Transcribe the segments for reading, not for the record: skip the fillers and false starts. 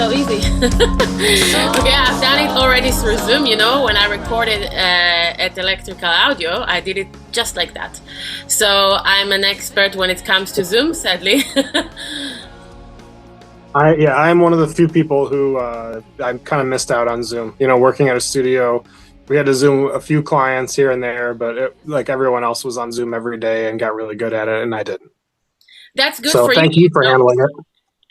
so easy. Okay, I've done it already through Zoom, when I recorded at Electrical Audio, I did it just like that. So I'm an expert when it comes to Zoom, sadly. I'm one of the few people who I kind of missed out on Zoom. Working at a studio, we had to Zoom a few clients here and there, but like everyone else was on Zoom every day and got really good at it, and I didn't. That's good so for you. So thank you for handling it.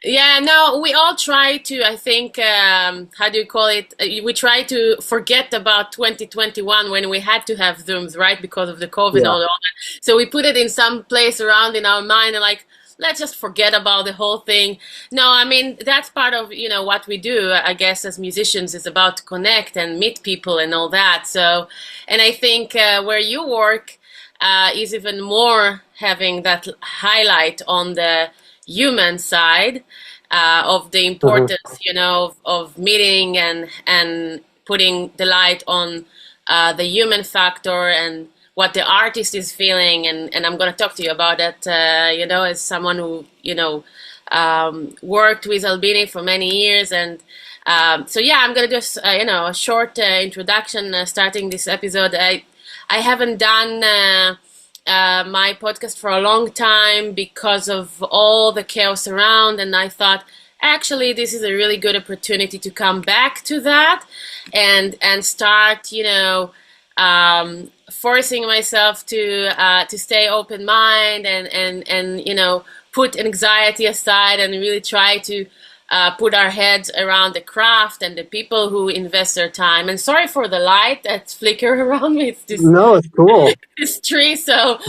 Yeah, no, we all try to, I think, how do you call it? We try to forget about 2021 when we had to have Zooms, right? Because of the COVID and all that. So we put it in some place around in our mind and like, let's just forget about the whole thing. No, I mean, that's part of, what we do, I guess, as musicians is about to connect and meet people and all that. So, and I think where you work is even more having that highlight on the human side of the importance, of meeting and putting the light on the human factor and what the artist is feeling, and I'm going to talk to you about that, as someone who, worked with Albini for many years. And so, yeah, I'm going to do, a short introduction starting this episode. I haven't done my podcast for a long time because of all the chaos around, and I thought, actually, this is a really good opportunity to come back to that and start, forcing myself to stay open mind and put anxiety aside and really try to put our heads around the craft and the people who invest their time. And sorry for the light that's flicker around me. It's cool. This tree, so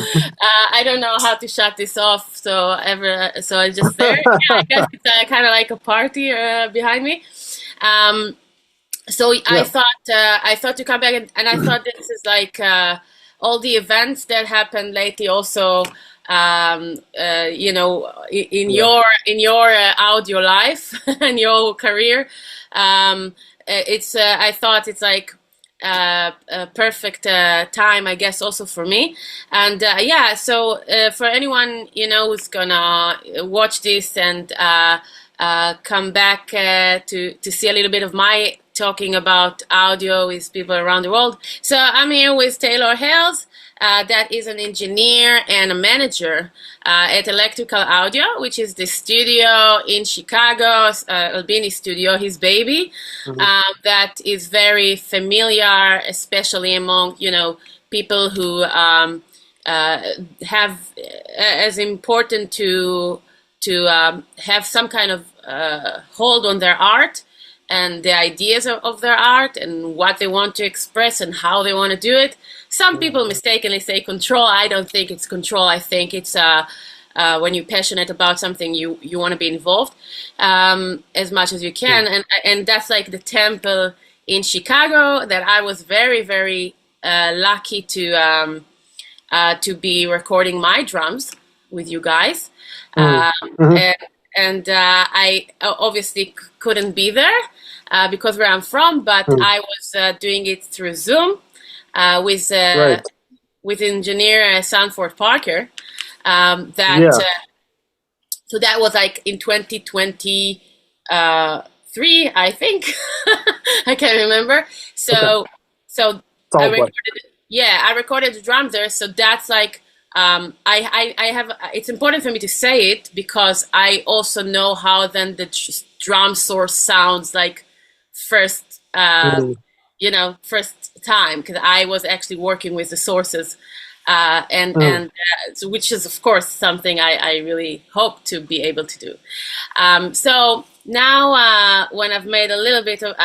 I don't know how to shut this off. So it's just there. Yeah, I guess it's kind of like a party behind me. I thought to come back and I thought this is like all the events that happened lately also, in your audio life and your career. I thought it's like a perfect time, I guess, also for me. And so for anyone, who's gonna watch this and come back to see a little bit of my talking about audio with people around the world. So I'm here with Taylor Hales, that is an engineer and a manager at Electrical Audio, which is the studio in Chicago, Albini studio, his baby, that is very familiar, especially among, people who have as important to have some kind of hold on their art and the ideas of their art and what they want to express and how they want to do it. Some people mistakenly say control. I don't think it's control. I think it's when you're passionate about something, you want to be involved as much as you can. And that's like the temple in Chicago that I was very, very lucky to be recording my drums with you guys. And I obviously couldn't be there because where I'm from, but I was doing it through Zoom with engineer Sanford Parker. So that was like in 2023, I think. I can't remember. So I recorded the drums there. So that's like. I have. It's important for me to say it because I also know how then the drum source sounds like first time because I was actually working with the sources, which is of course something I really hope to be able to do. So now when I've made a little bit of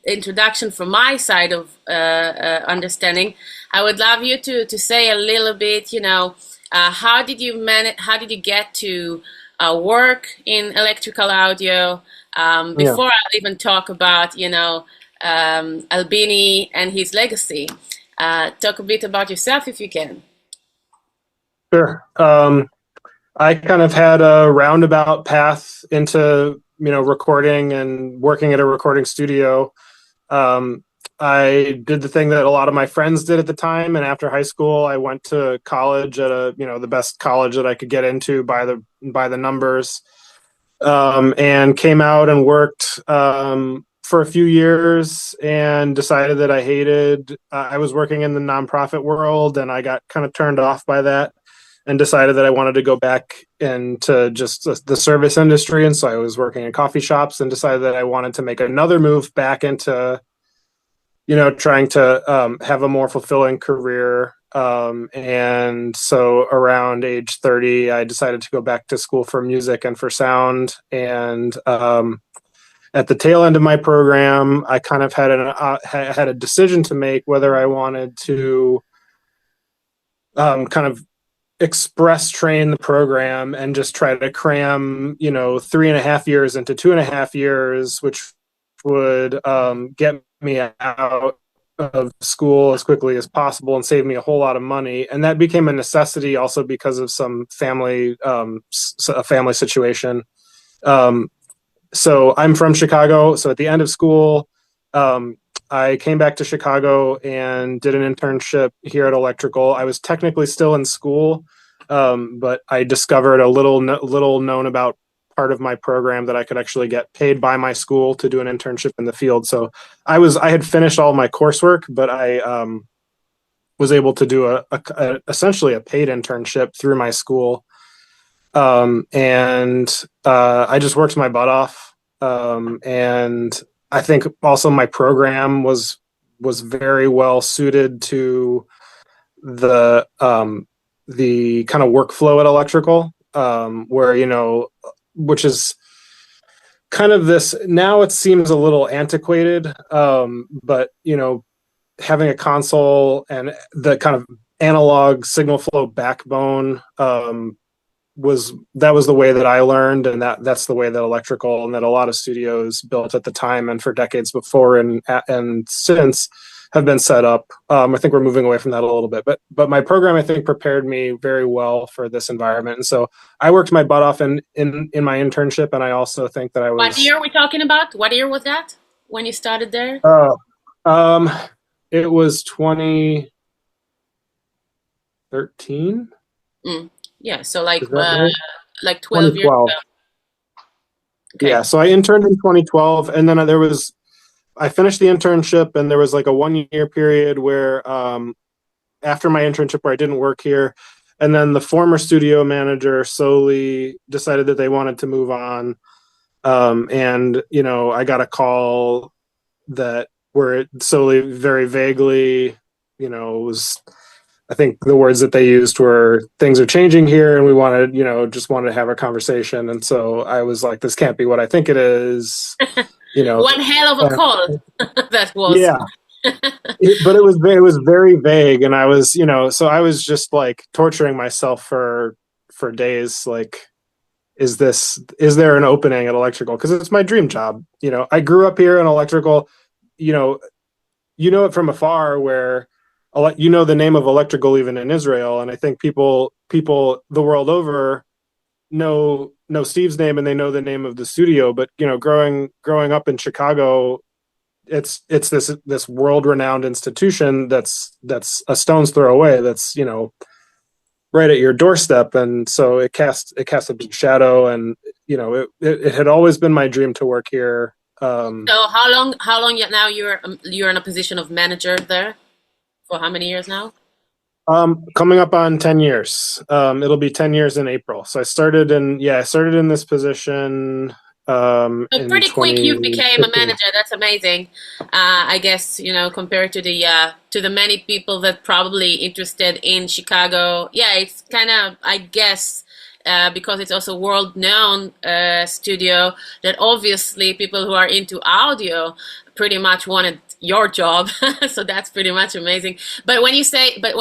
introduction from my side of understanding, I would love you to say a little bit, how did you get to work in Electrical Audio? Before I'll even talk about, Albini and his legacy. Talk a bit about yourself if you can. Sure. I kind of had a roundabout path into, recording and working at a recording studio. I did the thing that a lot of my friends did at the time, and after high school, I went to college at the best college that I could get into by the numbers. and came out and worked for a few years and decided that I hated. I was working in the nonprofit world, and I got kind of turned off by that, and decided that I wanted to go back into just the service industry. And so I was working in coffee shops, and decided that I wanted to make another move back into, trying to have a more fulfilling career. And so around age 30, I decided to go back to school for music and for sound. And at the tail end of my program, I kind of had a decision to make whether I wanted to kind of express train the program and just try to cram 3.5 years into 2.5 years, which would get me out of school as quickly as possible and save me a whole lot of money. And that became a necessity also because of some a family situation. So I'm from Chicago. So at the end of school, I came back to Chicago and did an internship here at Electrical. I was technically still in school, but I discovered a little known about part of my program that I could actually get paid by my school to do an internship in the field. So I had finished all my coursework, but I was able to do essentially a paid internship through my school. And I just worked my butt off. And I think also my program was very well suited to the kind of workflow at Electrical, where, which is kind of this, now it seems a little antiquated, but, having a console and the kind of analog signal flow backbone, was the way that I learned, and that's the way that Electrical and that a lot of studios built at the time and for decades before and since have been set up. I think we're moving away from that a little bit, but my program, I think, prepared me very well for this environment. And so I worked my butt off in my internship, and I also think that I was. What year are we talking about? What year was that when you started there? It was 2013. Yeah, so like Right? like 12 years ago. Okay. Yeah, so I interned in 2012, and then I finished the internship, and there was like a 1 year period where after my internship where I didn't work here, and then the former studio manager solely decided that they wanted to move on, and I got a call that where it solely very vaguely, was. I think the words that they used were, things are changing here and we just wanted to have a conversation. And so I was like, this can't be what I think it is. One hell of a call that was. Yeah. But it was very vague. And I was, so I was just like torturing myself for days. Like, is there an opening at Electrical? Because it's my dream job. I grew up here in Electrical, it from afar, where the name of Electrical even in Israel, and I think people the world over know Steve's name and they know the name of the studio. But growing up in Chicago, it's this world renowned institution that's a stone's throw away. That's right at your doorstep, and so it casts a big shadow. And it had always been my dream to work here. So how long now you're in a position of manager there? For how many years now? Coming up on 10 years. It'll be 10 years in April. So I started in this position. So pretty quick you became a manager. That's amazing. I guess, compared to the many people that probably interested in Chicago. Yeah, it's kind of, I guess, because it's also world-known studio, that obviously people who are into audio pretty much wanted your job. So that's pretty much amazing. But when you say they,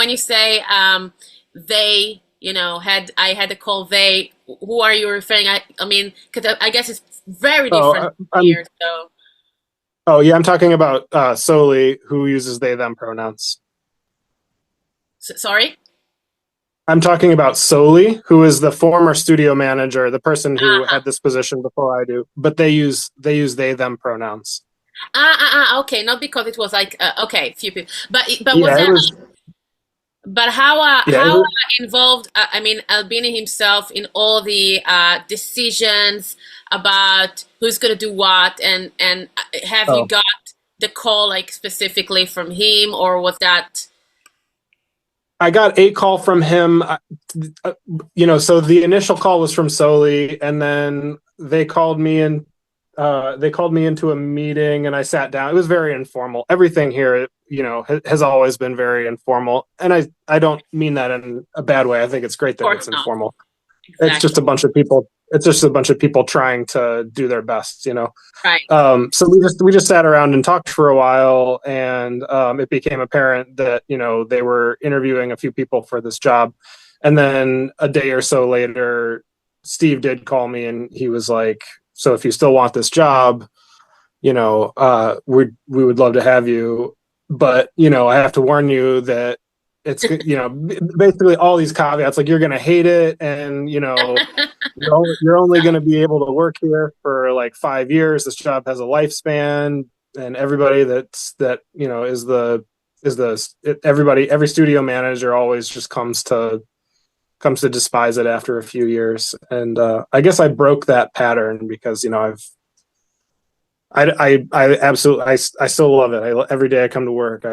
I had to call they, who are you referring? I mean, because I guess it's very different here. So. Oh yeah, I'm talking about solely who uses they them pronouns. Sorry. I'm talking about solely, who is the former studio manager, the person who had this position before I do, but they use they them pronouns. Okay, not because it was like okay, few people, but yeah, But Yeah, how involved? I mean, Albini himself in all the decisions about who's going to do what, and have you oh, got the call like specifically from him, or was that? I got a call from him. Uh, so the initial call was from Soli, and then they called me in. They called me into a meeting, and I sat down. It was very informal. Everything here, has always been very informal, and I don't mean that in a bad way. I think it's great Of that course it's not. informal. It's Exactly. just a bunch of people. It's just a bunch of people trying to do their best. Right. So we just sat around and talked for a while, and it became apparent that they were interviewing a few people for this job, and then a day or so later, Steve did call me, and he was like, "So if you still want this job, we would love to have you, but I have to warn you that it's basically all these caveats, like you're going to hate it, and you're only going to be able to work here for like 5 years. This job has a lifespan, and everybody every studio manager always just comes to despise it after a few years. And I guess I broke that pattern because I absolutely I still love it. Every day I come to work,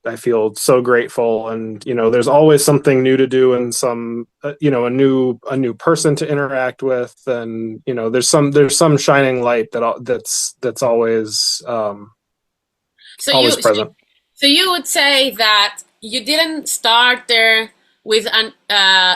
I feel so grateful, and there's always something new to do, and some a new person to interact with, and there's some shining light that's So you always present. so you would say that you didn't start there with an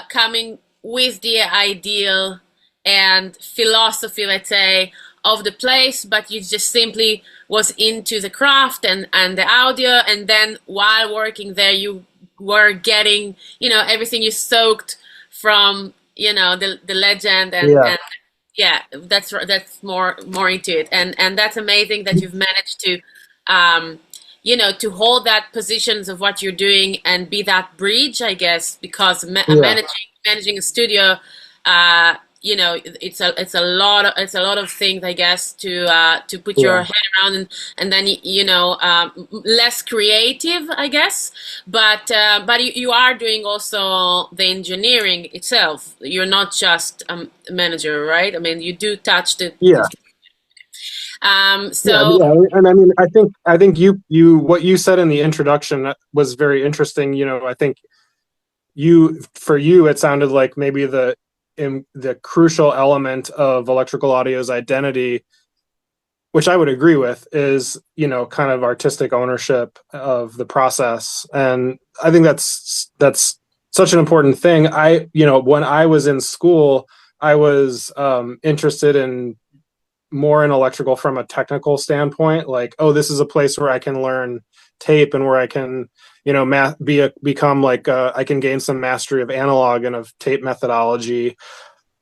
coming with the ideal and philosophy, let's say, of the place, but you just simply was into the craft and the audio, and then while working there, you were getting, everything you soaked from, the legend Yeah, and yeah, that's more into it, and that's amazing that you've managed to um to hold that positions of what you're doing and be that bridge, I guess, because yeah, managing a studio, uh it's a lot of things, I guess, to put your yeah, head around, and then less creative, I guess, but you are doing also the engineering itself. You're not just a manager, right? I mean, you do touch the yeah. Yeah, so yeah, and I mean, I think you what you said in the introduction was very interesting. I think for you it sounded like maybe the crucial element of electrical audio's identity, which I would agree with, is kind of artistic ownership of the process, and I think that's such an important thing. When I was in school, I was interested in more in electrical from a technical standpoint, like, oh, this is a place where I can learn tape, and where I can become like I can gain some mastery of analog and of tape methodology.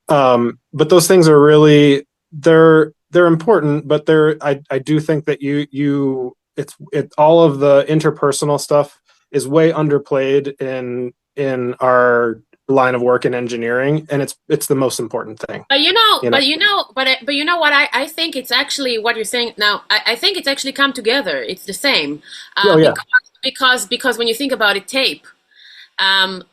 But those things are really, they're important, but I do think that all of the interpersonal stuff is way underplayed in our line of work in engineering, and it's the most important thing. But you know, you know but you know, but you know what? I think it's actually what you're saying now. I think it's actually come together. It's the same, oh yeah, because when you think about it, tape.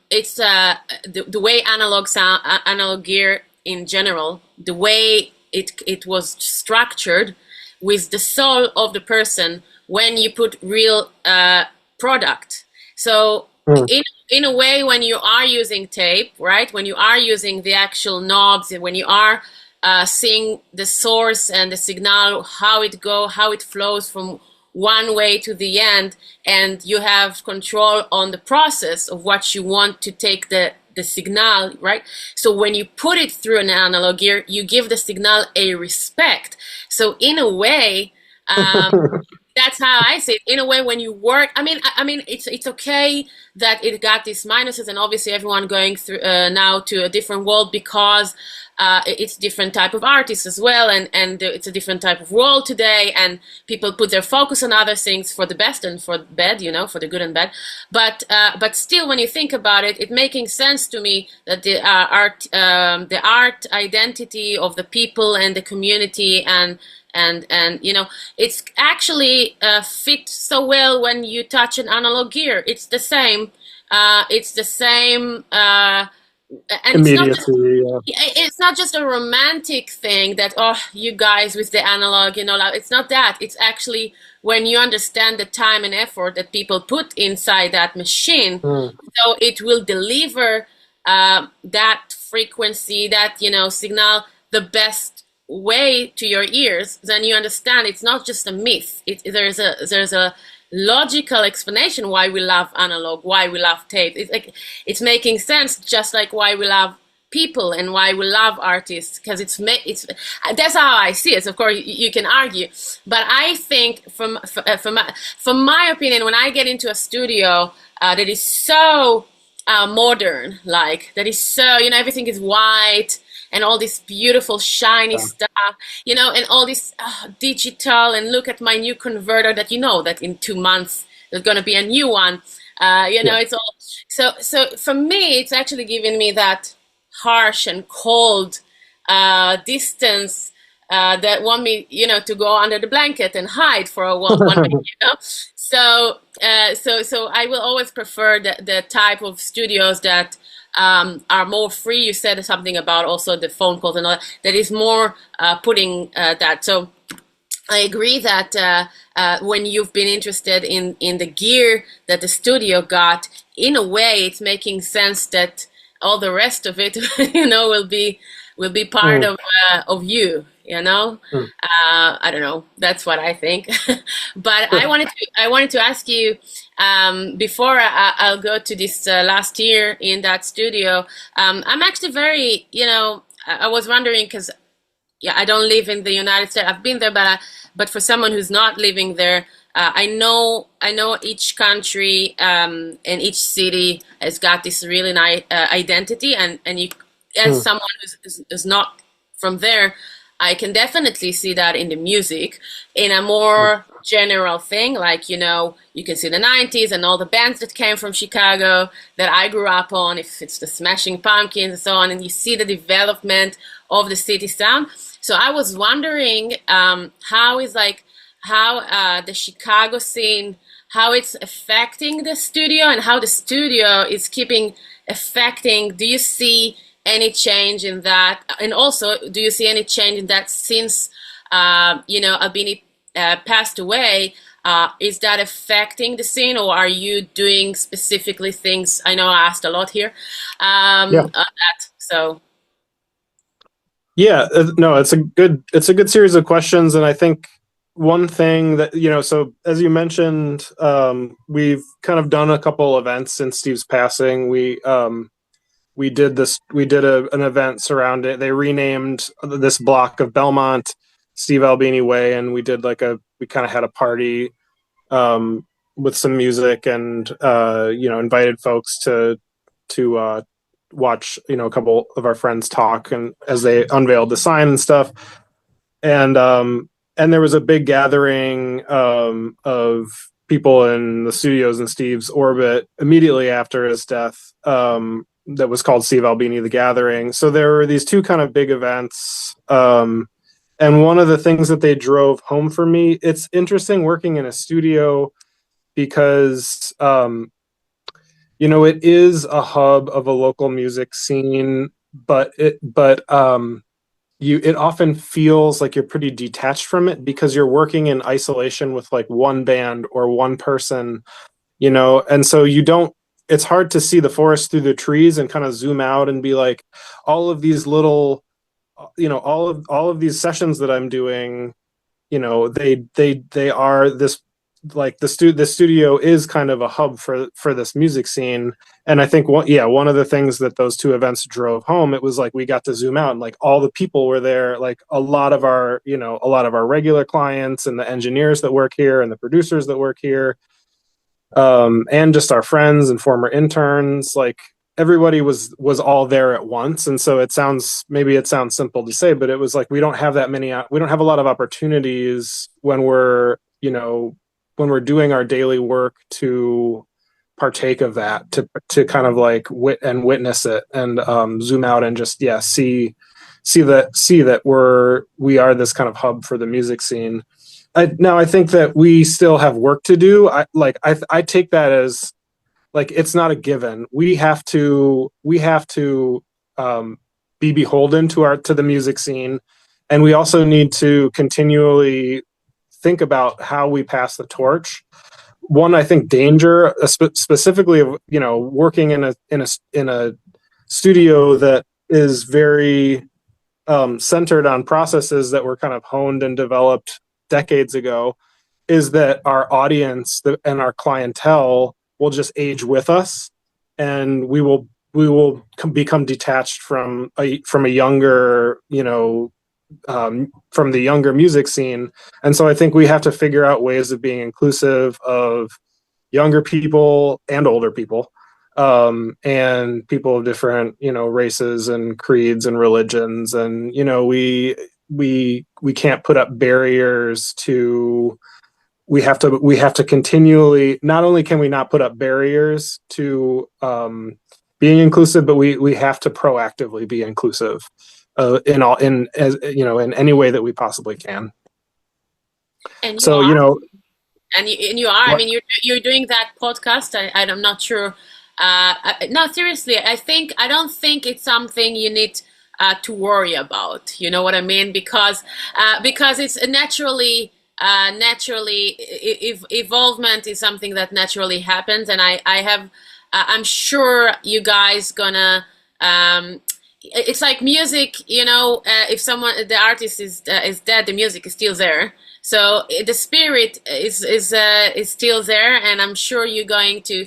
It's the way analog sound, analog gear in general, the way it was structured with the soul of the person when you put real product. So mm, in a way, when you are using tape, right? When you are using the actual knobs, and when you are seeing the source and the signal, how it flows from one way to the end, and you have control on the process of what you want to take the signal, right? So when you put it through an analog gear, you give the signal a respect. So in a way, that's how I see it. In a way, when you work, I mean, it's okay that it got these minuses, and obviously everyone going through now to a different world, because it's different type of artists as well, and it's a different type of world today, and people put their focus on other things for the best and for the bad, for the good and bad. But still, when you think about it, it making sense to me that the art identity of the people and the community and it's actually fit so well when you touch an analog gear. It's the same It's the same, and Immediacy. Yeah. it's not just a romantic thing that, oh, you guys with the analog, like, it's not that. It's actually when you understand the time and effort that people put inside that machine, Mm. so it will deliver that frequency, that signal, the best way to your ears. Then you understand it's not just a myth. There's a logical explanation why we love analog, why we love tape. It's like it's making sense, just like why we love people and why we love artists, because it's that's how I see it. Of course, you can argue, but I think from my opinion, when I get into a studio that is so modern, like that is so everything is white and all this beautiful shiny stuff, and all this digital, and look at my new converter that that in 2 months there's going to be a new one. It's all so for me, it's actually giving me that harsh and cold distance that want me, to go under the blanket and hide for one week, So I will always prefer the type of studios that are more free. You said something about also the phone calls and all that is more putting that. So I agree that when you've been interested in the gear that the studio got, in a way, it's making sense that all the rest of it, will be part of you. I don't know. That's what I think. But I wanted to ask you before I'll go to this last year in that studio. I'm actually very, I was wondering because I don't live in the United States. I've been there, but for someone who's not living there, I know each country and each city has got this really nice identity, and you, as someone who's not from there, I can definitely see that in the music, in a more general thing, like you can see the '90s and all the bands that came from Chicago that I grew up on, if it's the Smashing Pumpkins and so on, and you see the development of the city sound. So I was wondering how the Chicago scene, how it's affecting the studio, and how the studio is keeping affecting. Do you see any change in that? And also, do you see any change in that since Albini passed away? Is that affecting the scene, or are you doing specifically things? I know I asked a lot here. On that, so. Yeah, no, it's a good series of questions, and I think one thing that so as you mentioned, we've kind of done a couple events since Steve's passing. We did an event surrounding. They renamed this block of Belmont Steve Albini Way, and we kind of had a party with some music, and invited folks to watch a couple of our friends talk, and as they unveiled the sign and stuff, and there was a big gathering of people in the studios in Steve's orbit immediately after his death, that was called Steve Albini The Gathering. So there were these two kind of big events, and one of the things that they drove home for me, it's interesting working in a studio because it is a hub of a local music scene, but it often feels like you're pretty detached from it because you're working in isolation with like one band or one person, and so it's hard to see the forest through the trees and kind of zoom out and be like, all of these little, all of these sessions that I'm doing, they are this, like the studio is kind of a hub for this music scene. And I think one of the things that those two events drove home, it was like we got to zoom out and like all the people were there, like a lot of our regular clients and the engineers that work here and the producers that work here, and just our friends and former interns, like everybody was all there at once. And so it sounds simple to say, but it was like we don't have a lot of opportunities when we're doing our daily work to partake of that, to kind of like witness it and zoom out and just see that we are this kind of hub for the music scene. I think that we still have work to do. I take that as like it's not a given. We have to be beholden to the music scene, and we also need to continually think about how we pass the torch. One, I think danger, specifically of working in a studio that is very centered on processes that were kind of honed and developed decades ago, is that our audience and our clientele will just age with us, and we will become detached from a younger, from the younger music scene. And so I think we have to figure out ways of being inclusive of younger people and older people, and people of different, races and creeds and religions. And, we can't put up barriers to, we have to continually, not only can we not put up barriers to being inclusive, but we have to proactively be inclusive in any way that we possibly can. And you So, are. And you are. I what, mean, you're doing that podcast. I'm not sure. No, seriously, I don't think it's something you need to worry about. You know what I mean? Because it's evolvement is something that naturally happens, and I'm sure you guys gonna. It's like music, if the artist is dead, the music is still there. So the spirit is still there, and I'm sure you're going to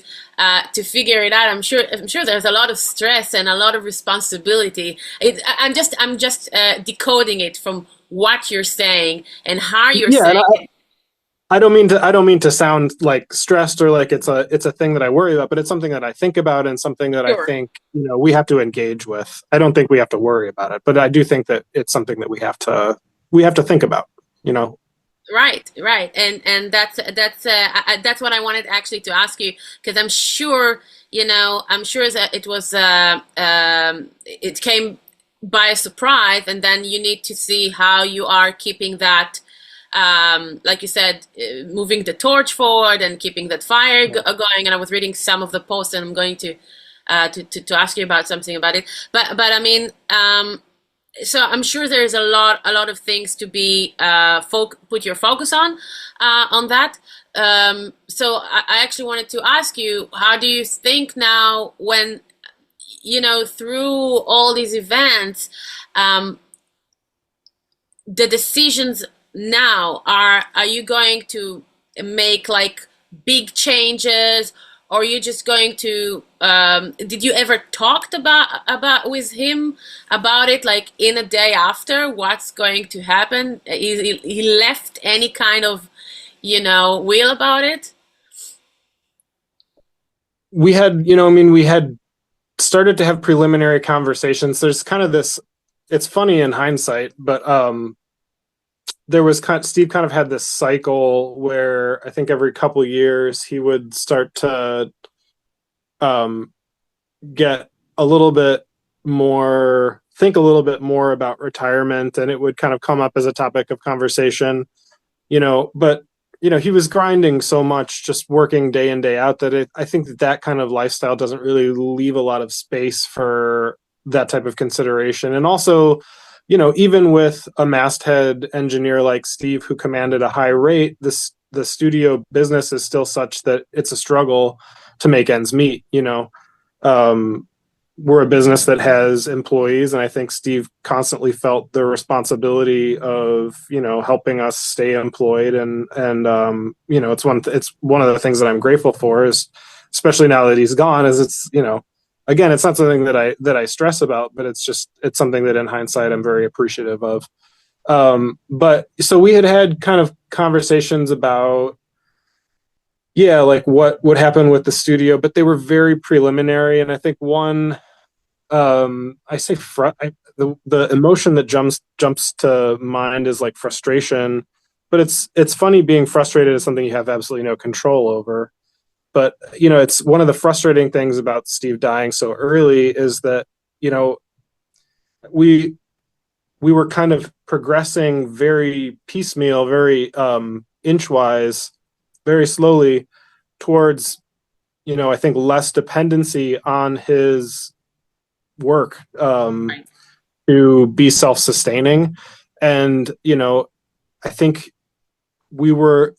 figure it out. I'm sure there's a lot of stress and a lot of responsibility. I'm just decoding it from what you're saying and how you're yeah, and saying it. I don't mean to sound like stressed or like it's a thing that I worry about, but it's something that I think about and something that I Sure. think, we have to engage with. I don't think we have to worry about it, but I do think that it's something that we have to think about, Right, and that's what I wanted actually to ask you, because I'm sure that it came by a surprise, and then you need to see how you are keeping that, like you said, moving the torch forward and keeping that fire going. And I was reading some of the posts, and I'm going to ask you about something about it. But I mean. So I'm sure there's a lot of things to be put your focus on that. So I actually wanted to ask you, how do you think now, when through all these events, the decisions now are you going to make like big changes, or are you just going to did you ever talked about with him about it, like in a day after what's going to happen? He left any kind of will about it? we had started to have preliminary conversations. There's kind of this, it's funny in hindsight, but Steve kind of had this cycle where I think every couple of years he would start to get a little bit think a little bit more about retirement, and it would kind of come up as a topic of conversation, but he was grinding so much, just working day in, day out, that I think that kind of lifestyle doesn't really leave a lot of space for that type of consideration. And also, even with a masthead engineer like Steve, who commanded a high rate, the studio business is still such that it's a struggle to make ends meet. We're a business that has employees, and I think Steve constantly felt the responsibility of helping us stay employed. And it's one of the things that I'm grateful for, is especially now that he's gone, is again, it's not something that I stress about, but it's something that in hindsight I'm very appreciative of. But so we had kind of conversations about, like what would happen with the studio, but they were very preliminary. And I think one, I say the emotion that jumps to mind is like frustration, but it's funny, being frustrated is something you have absolutely no control over. But it's one of the frustrating things about Steve dying so early, is that we were kind of progressing very piecemeal, very inchwise, very slowly towards I think less dependency on his work Right. to be self-sustaining. And, I think we were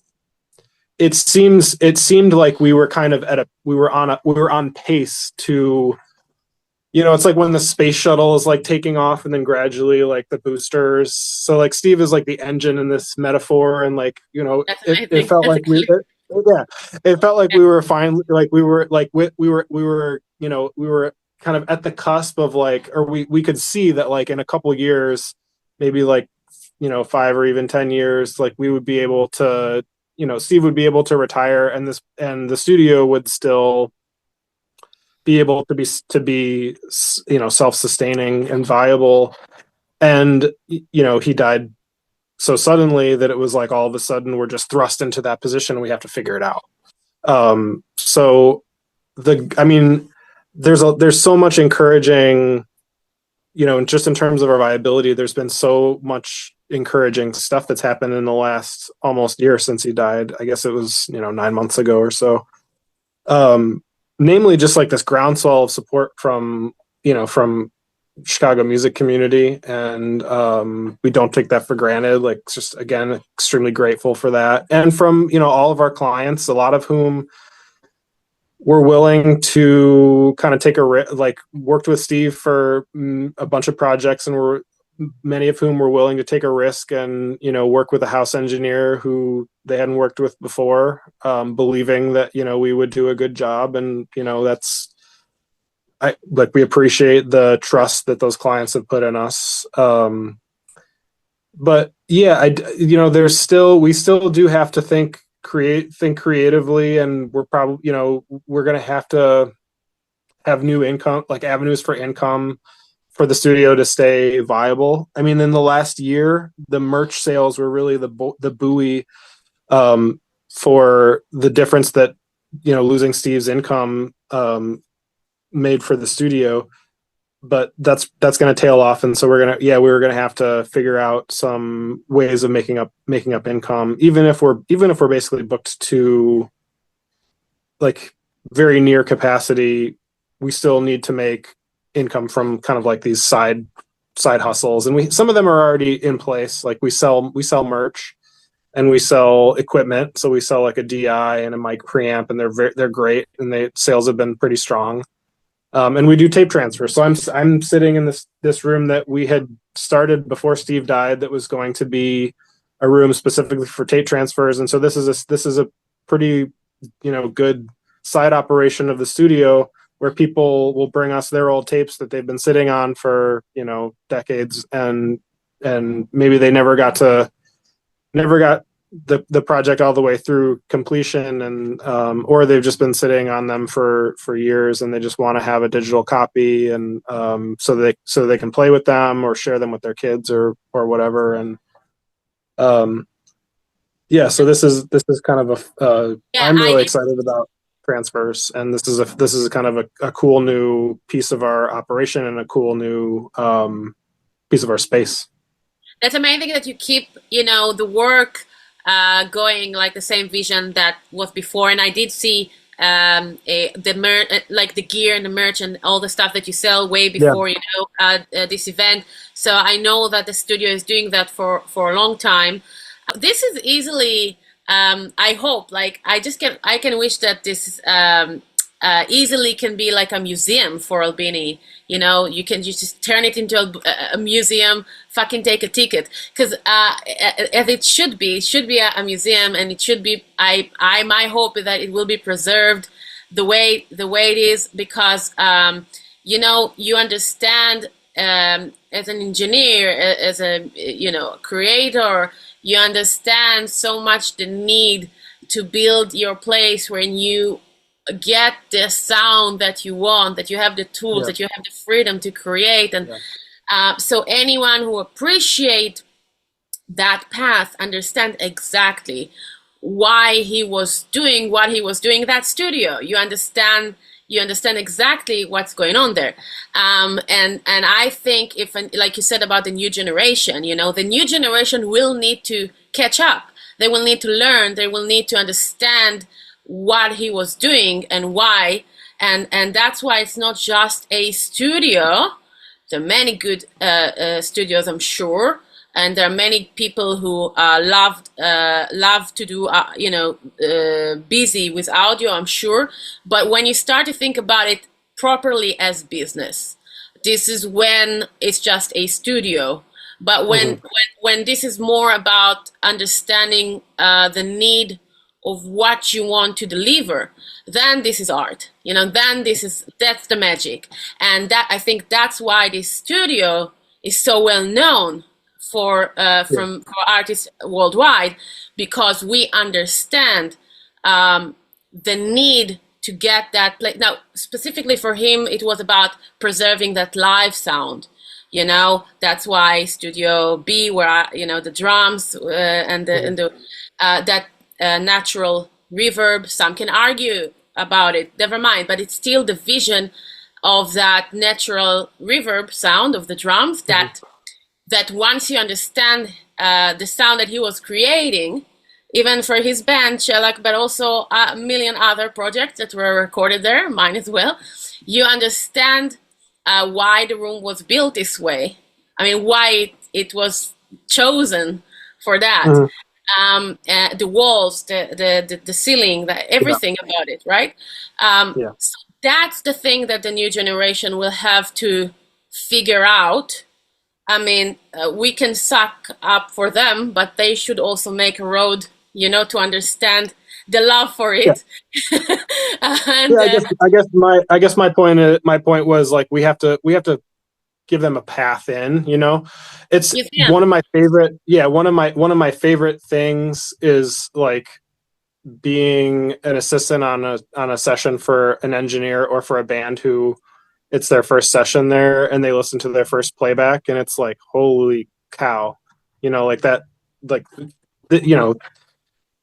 it seemed like we were kind of we were on pace to, it's like when the space shuttle is like taking off and then gradually like the boosters. So like Steve is like the engine in this metaphor, and like, That's it amazing. felt That's like actually yeah, it felt like we were finally like we were kind of at the cusp of like, or we could see that like in a couple years, maybe like, 5 or even 10 years, like we would be able to, Steve would be able to retire, and the studio would still be able to be self-sustaining and viable. And he died so suddenly that it was like all of a sudden we're just thrust into that position and we have to figure it out. So I mean, there's so much encouraging, just in terms of our viability. There's been so much encouraging stuff that's happened in the last almost year since he died. I guess it was 9 months ago or so. Namely, just like this groundswell of support from Chicago music community, and we don't take that for granted. Like, just again, extremely grateful for that, and from all of our clients, a lot of whom were willing to kind of take like worked with Steve for a bunch of projects, and were many of whom were willing to take a risk and work with a house engineer who they hadn't worked with before, believing that we would do a good job. And that's, I like, we appreciate the trust that those clients have put in us. But yeah, we still do have to think creatively, and we're probably we're gonna have to have new income, like avenues for income for the studio to stay viable. I mean, in the last year, the merch sales were really the buoy for the difference that losing Steve's income made for the studio. But that's going to tail off, and so we're going to have to figure out some ways of making up income, even if we're basically booked to like very near capacity. We still need to make income from kind of like these side hustles, and some of them are already in place. Like we sell merch and we sell equipment. So we sell like a DI and a mic preamp, and they're great, and sales have been pretty strong. And we do tape transfer. So I'm sitting in this room that we had started before Steve died, that was going to be a room specifically for tape transfers. And so this is a pretty good side operation of the studio, where people will bring us their old tapes that they've been sitting on for decades, and maybe they never got the project all the way through completion, and or they've just been sitting on them for years, and they just want to have a digital copy, and so they can play with them or share them with their kids or whatever. And yeah, so this is kind of yeah. I'm really excited about transfers, and this is kind of a cool new piece of our operation, and a cool new piece of our space. That's amazing that you keep the work going, like the same vision that was before. And I did see like the gear and the merch and all the stuff that you sell way before this event. So I know that the studio is doing that for a long time. This is easily, I hope, like I can wish that this easily can be like a museum for Albini. You can just turn it into a museum, fucking take a ticket. Because as it should be a museum, and it should be, my hope is that it will be preserved the way it is, because, you understand, as an engineer, as a, creator, you understand so much the need to build your place where you get the sound that you want, that you have the tools, that you have the freedom to create. And so anyone who appreciate that path understand exactly why he was doing what he was doing in that studio. You understand exactly what's going on there. And I think, if, like you said about the new generation, the new generation will need to catch up. They will need to learn. They will need to understand what he was doing and why. And that's why it's not just a studio. There are many good studios, I'm sure, and there are many people who love to do busy with audio, I'm sure. But when you start to think about it properly as business, this is when it's just a studio. But when this is more about understanding the need of what you want to deliver, then this is art. Then that's the magic. And that, I think that's why this studio is so well known for artists worldwide, because we understand the need to get that play. Now, specifically for him, it was about preserving that live sound. That's why Studio B, where the drums and that natural reverb. Some can argue about it. Never mind, but it's still the vision of that natural reverb sound of the drums. That once you understand the sound that he was creating, even for his band Shellac, but also a million other projects that were recorded there, mine as well, you understand why the room was built this way. I mean, why it was chosen for that. The walls, the ceiling, everything about it, right? So that's the thing that the new generation will have to figure out. I mean, we can suck up for them, but they should also make a road, to understand the love for it. And, I guess my point was, like, we have to give them a path in. It's one of my favorite things is, like, being an assistant on a session for an engineer or for a band who it's their first session there, and they listen to their first playback, and it's like, holy cow, like that, like,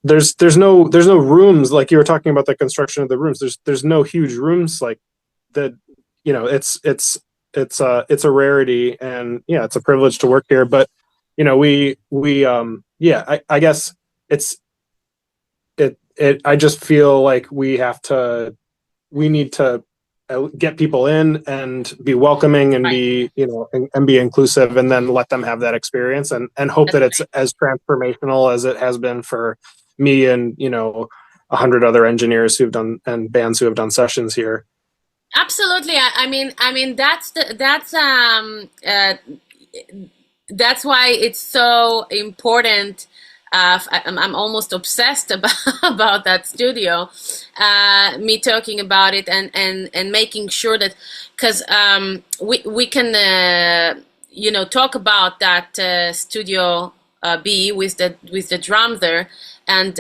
there's no rooms, like you were talking about the construction of the rooms. There's no huge rooms like that. It's a rarity, and it's a privilege to work here. But I guess I just feel like we need to get people in and be welcoming and be and be inclusive, and then let them have that experience, and hope that it's as transformational as it has been for me and 100 other engineers who've done, and bands who have done sessions here. Absolutely. I mean that's why it's so important. I'm almost obsessed about that studio. Me talking about it and making sure that, because we can talk about that Studio B with the drum there, and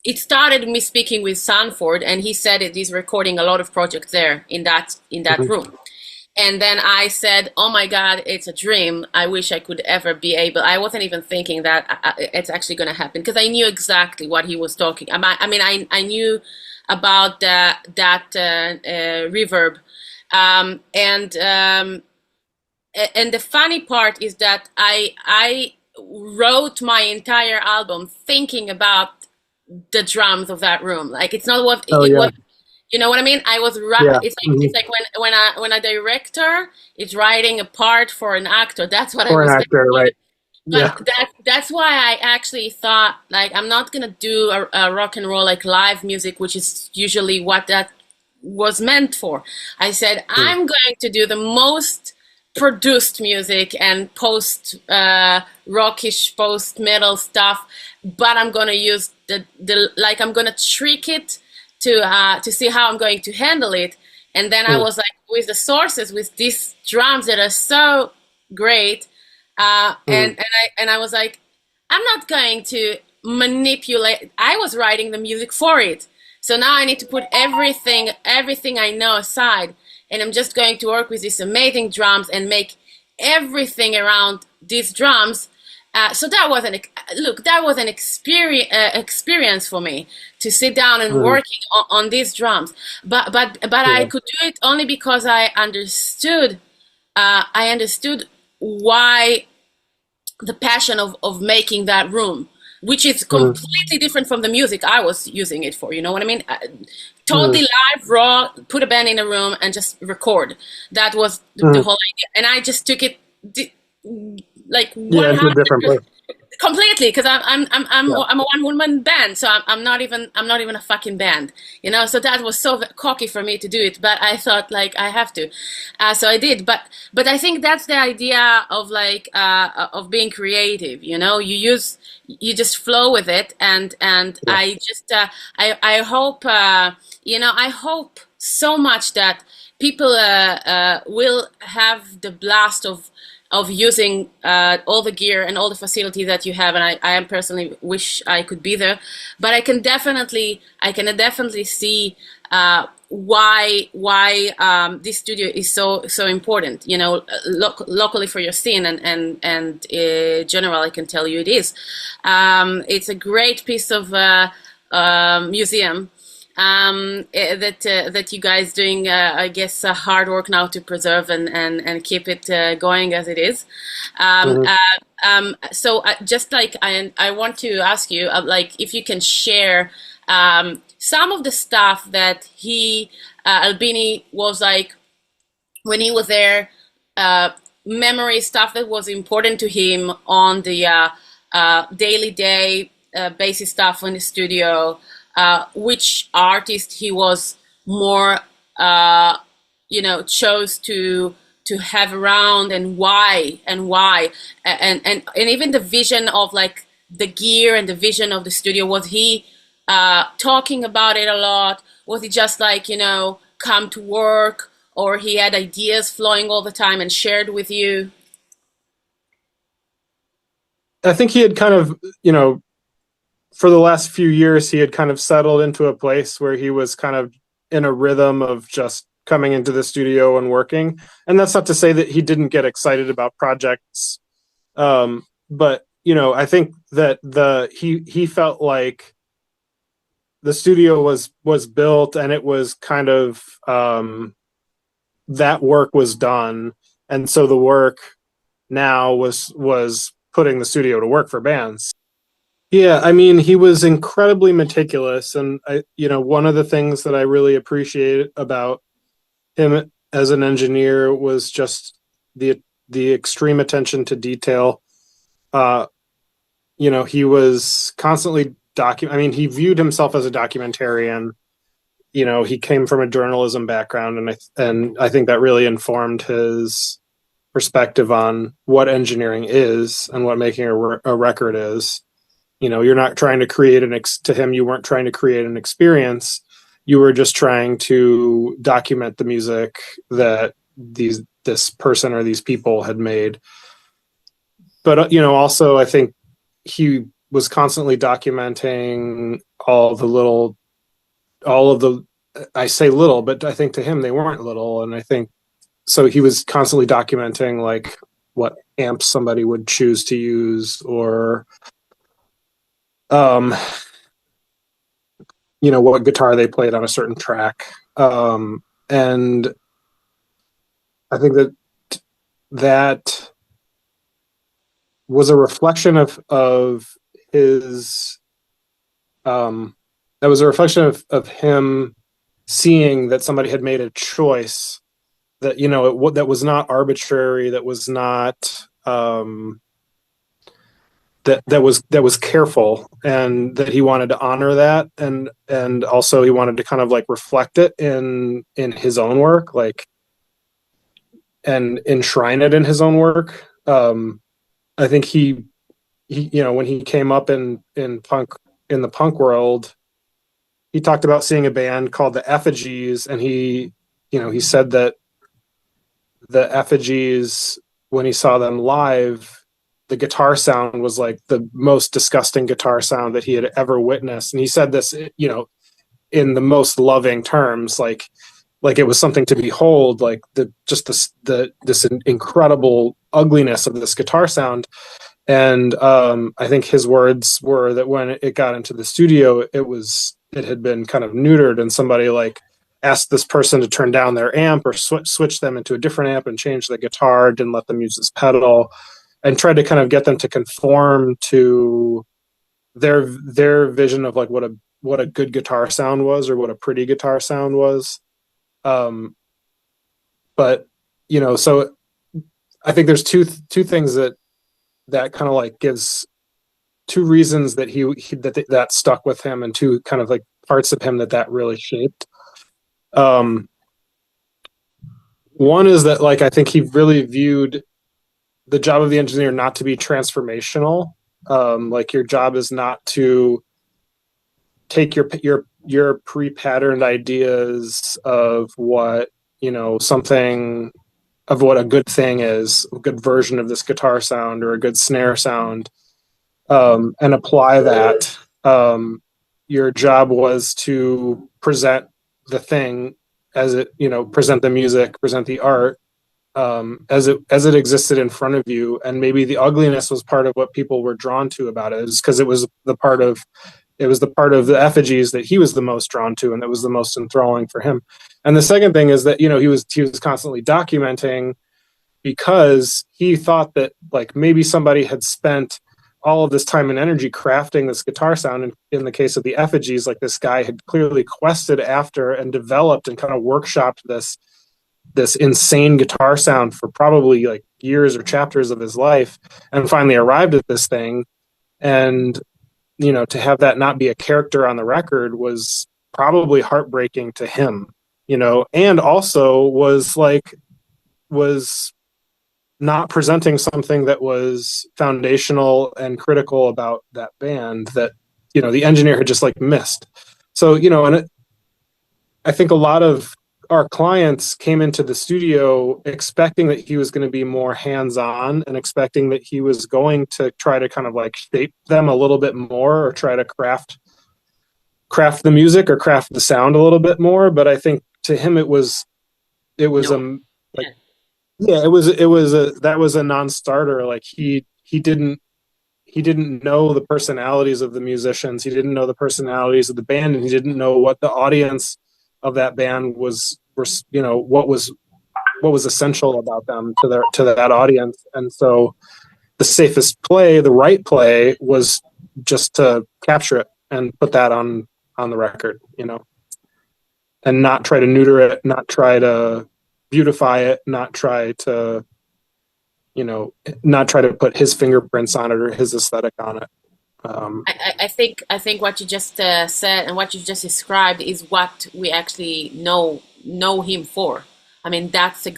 it started me speaking with Sanford, and he said he's recording a lot of projects there in that room. And then I said, oh my God, it's a dream. I wish I could ever be able. I wasn't even thinking that it's actually going to happen, because I knew exactly what he was talking about. I mean, I knew about that reverb. And the funny part is that I wrote my entire album thinking about the drums of that room. Like, it's not what it was. You know what I mean? I was it's like when a director is writing a part for an actor. That's what I was an actor, right? But that's why I actually thought, like, I'm not gonna do a rock and roll, like, live music, which is usually what that was meant for. I said, I'm going to do the most produced music and post rockish, post metal stuff, but I'm gonna use I'm gonna trick it to see how I'm going to handle it. And then I was like, with the sources, with these drums that are so great, and I was like, I'm not going to manipulate. I was writing the music for it, so now I need to put everything I know aside, and I'm just going to work with these amazing drums and make everything around these drums. So that was an experience for me, to sit down and working on these drums. But I could do it only because I understood why the passion of making that room. which is Mm, completely different from the music I was using it for. You know what I mean? Totally mm, live, raw, put a band in a room and just record. That was the mm. whole idea. And I just took it like Yeah, into a different 100% place. completely, because Yeah. I'm a one woman band, so I'm not even a fucking band, you know. So that was so cocky for me to do it, but I thought like I have to, so I did. But I think that's the idea of like of being creative, you know. You just flow with it, and Yeah. I just I hope you know, I hope so much that people will have the blast of using all the gear and all the facility that you have, and I am personally wish I could be there, but I can definitely see why this studio is so important. You know, locally for your scene, and general, I can tell you it is. It's a great piece of museum that you guys doing, I guess, hard work now to preserve and keep it going as it is. Mhm. So just like I want to ask you, like if you can share some of the stuff that Albini was like when he was there, uh, memory stuff that was important to him on the daily day basis stuff in the studio, which artist he was more, uh, you know, chose to have around, and why, and even the vision of like the gear and the vision of the studio. Was he talking about it a lot? Was he just like, you know, come to work, or he had ideas flowing all the time and shared with you? I think he had kind of, for the last few years, he had kind of settled into a place where he was kind of in a rhythm of just coming into the studio and working. And that's not to say that he didn't get excited about projects. But I think that he felt like the studio was built, and it was kind of, that work was done, and so the work now was putting the studio to work for bands. Yeah, I mean, he was incredibly meticulous, and one of the things that I really appreciate about him as an engineer was just the extreme attention to detail. Uh, he was constantly I mean, he viewed himself as a documentarian. He came from a journalism background, and I think that really informed his perspective on what engineering is and what making a record is. You're not trying to create to him, you weren't trying to create an experience. You were just trying to document the music that this person or these people had made. But also I think he was constantly documenting all of the I say little, but I think to him they weren't little. And I think so he was constantly documenting like what amps somebody would choose to use, or um what guitar they played on a certain track. And I think that was a reflection of his that was a reflection of him seeing that somebody had made a choice that that was not arbitrary, that was not that was careful, and that he wanted to honor that, and also he wanted to kind of like reflect it in his own work, like, and enshrine it in his own work. I think he when he came up in the punk world, he talked about seeing a band called the Effigies, and he said that the Effigies, when he saw them live, the guitar sound was like the most disgusting guitar sound that he had ever witnessed. And he said this, in the most loving terms, like it was something to behold, like this incredible ugliness of this guitar sound. And I think his words were that when it got into the studio, it had been kind of neutered, and somebody like asked this person to turn down their amp or switch them into a different amp and change the guitar, didn't let them use this pedal, and tried to kind of get them to conform to their vision of like what a good guitar sound was, or what a pretty guitar sound was. But so I think there's two things that kind of like gives two reasons that that stuck with him, and two kind of like parts of him that really shaped. One is that like I think he really viewed the job of the engineer not to be transformational. Like your job is not to take your pre-patterned ideas of what something of what a good thing is, a good version of this guitar sound or a good snare sound, and apply that. Your job was to present the thing as it, present the music, present the art, as it existed in front of you. And maybe the ugliness was part of what people were drawn to about it, is because it was the part of the effigies that he was the most drawn to, and that was the most enthralling for him. And the second thing is that he was constantly documenting, because he thought that like maybe somebody had spent all of this time and energy crafting this guitar sound. And in the case of the effigies, like this guy had clearly quested after and developed and kind of workshopped this insane guitar sound for probably like years or chapters of his life, and finally arrived at this thing. And to have that not be a character on the record was probably heartbreaking to him, and also was not presenting something that was foundational and critical about that band that, the engineer had just like missed. So, and I think a lot of our clients came into the studio expecting that he was going to be more hands-on, and expecting that he was going to try to kind of like shape them a little bit more, or try to craft the music or craft the sound a little bit more. But I think to him it was No. like, yeah, that was a non-starter. Like he didn't know the personalities of the musicians, he didn't know the personalities of the band, and he didn't know what the audience of that band was what was essential about them to that audience. And so the safest play, the right play, was just to capture it and put that on the record, and not try to neuter it, not try to beautify it, not try to put his fingerprints on it or his aesthetic on it. I think what you just said and what you just described is what we actually know him for. I mean, that's the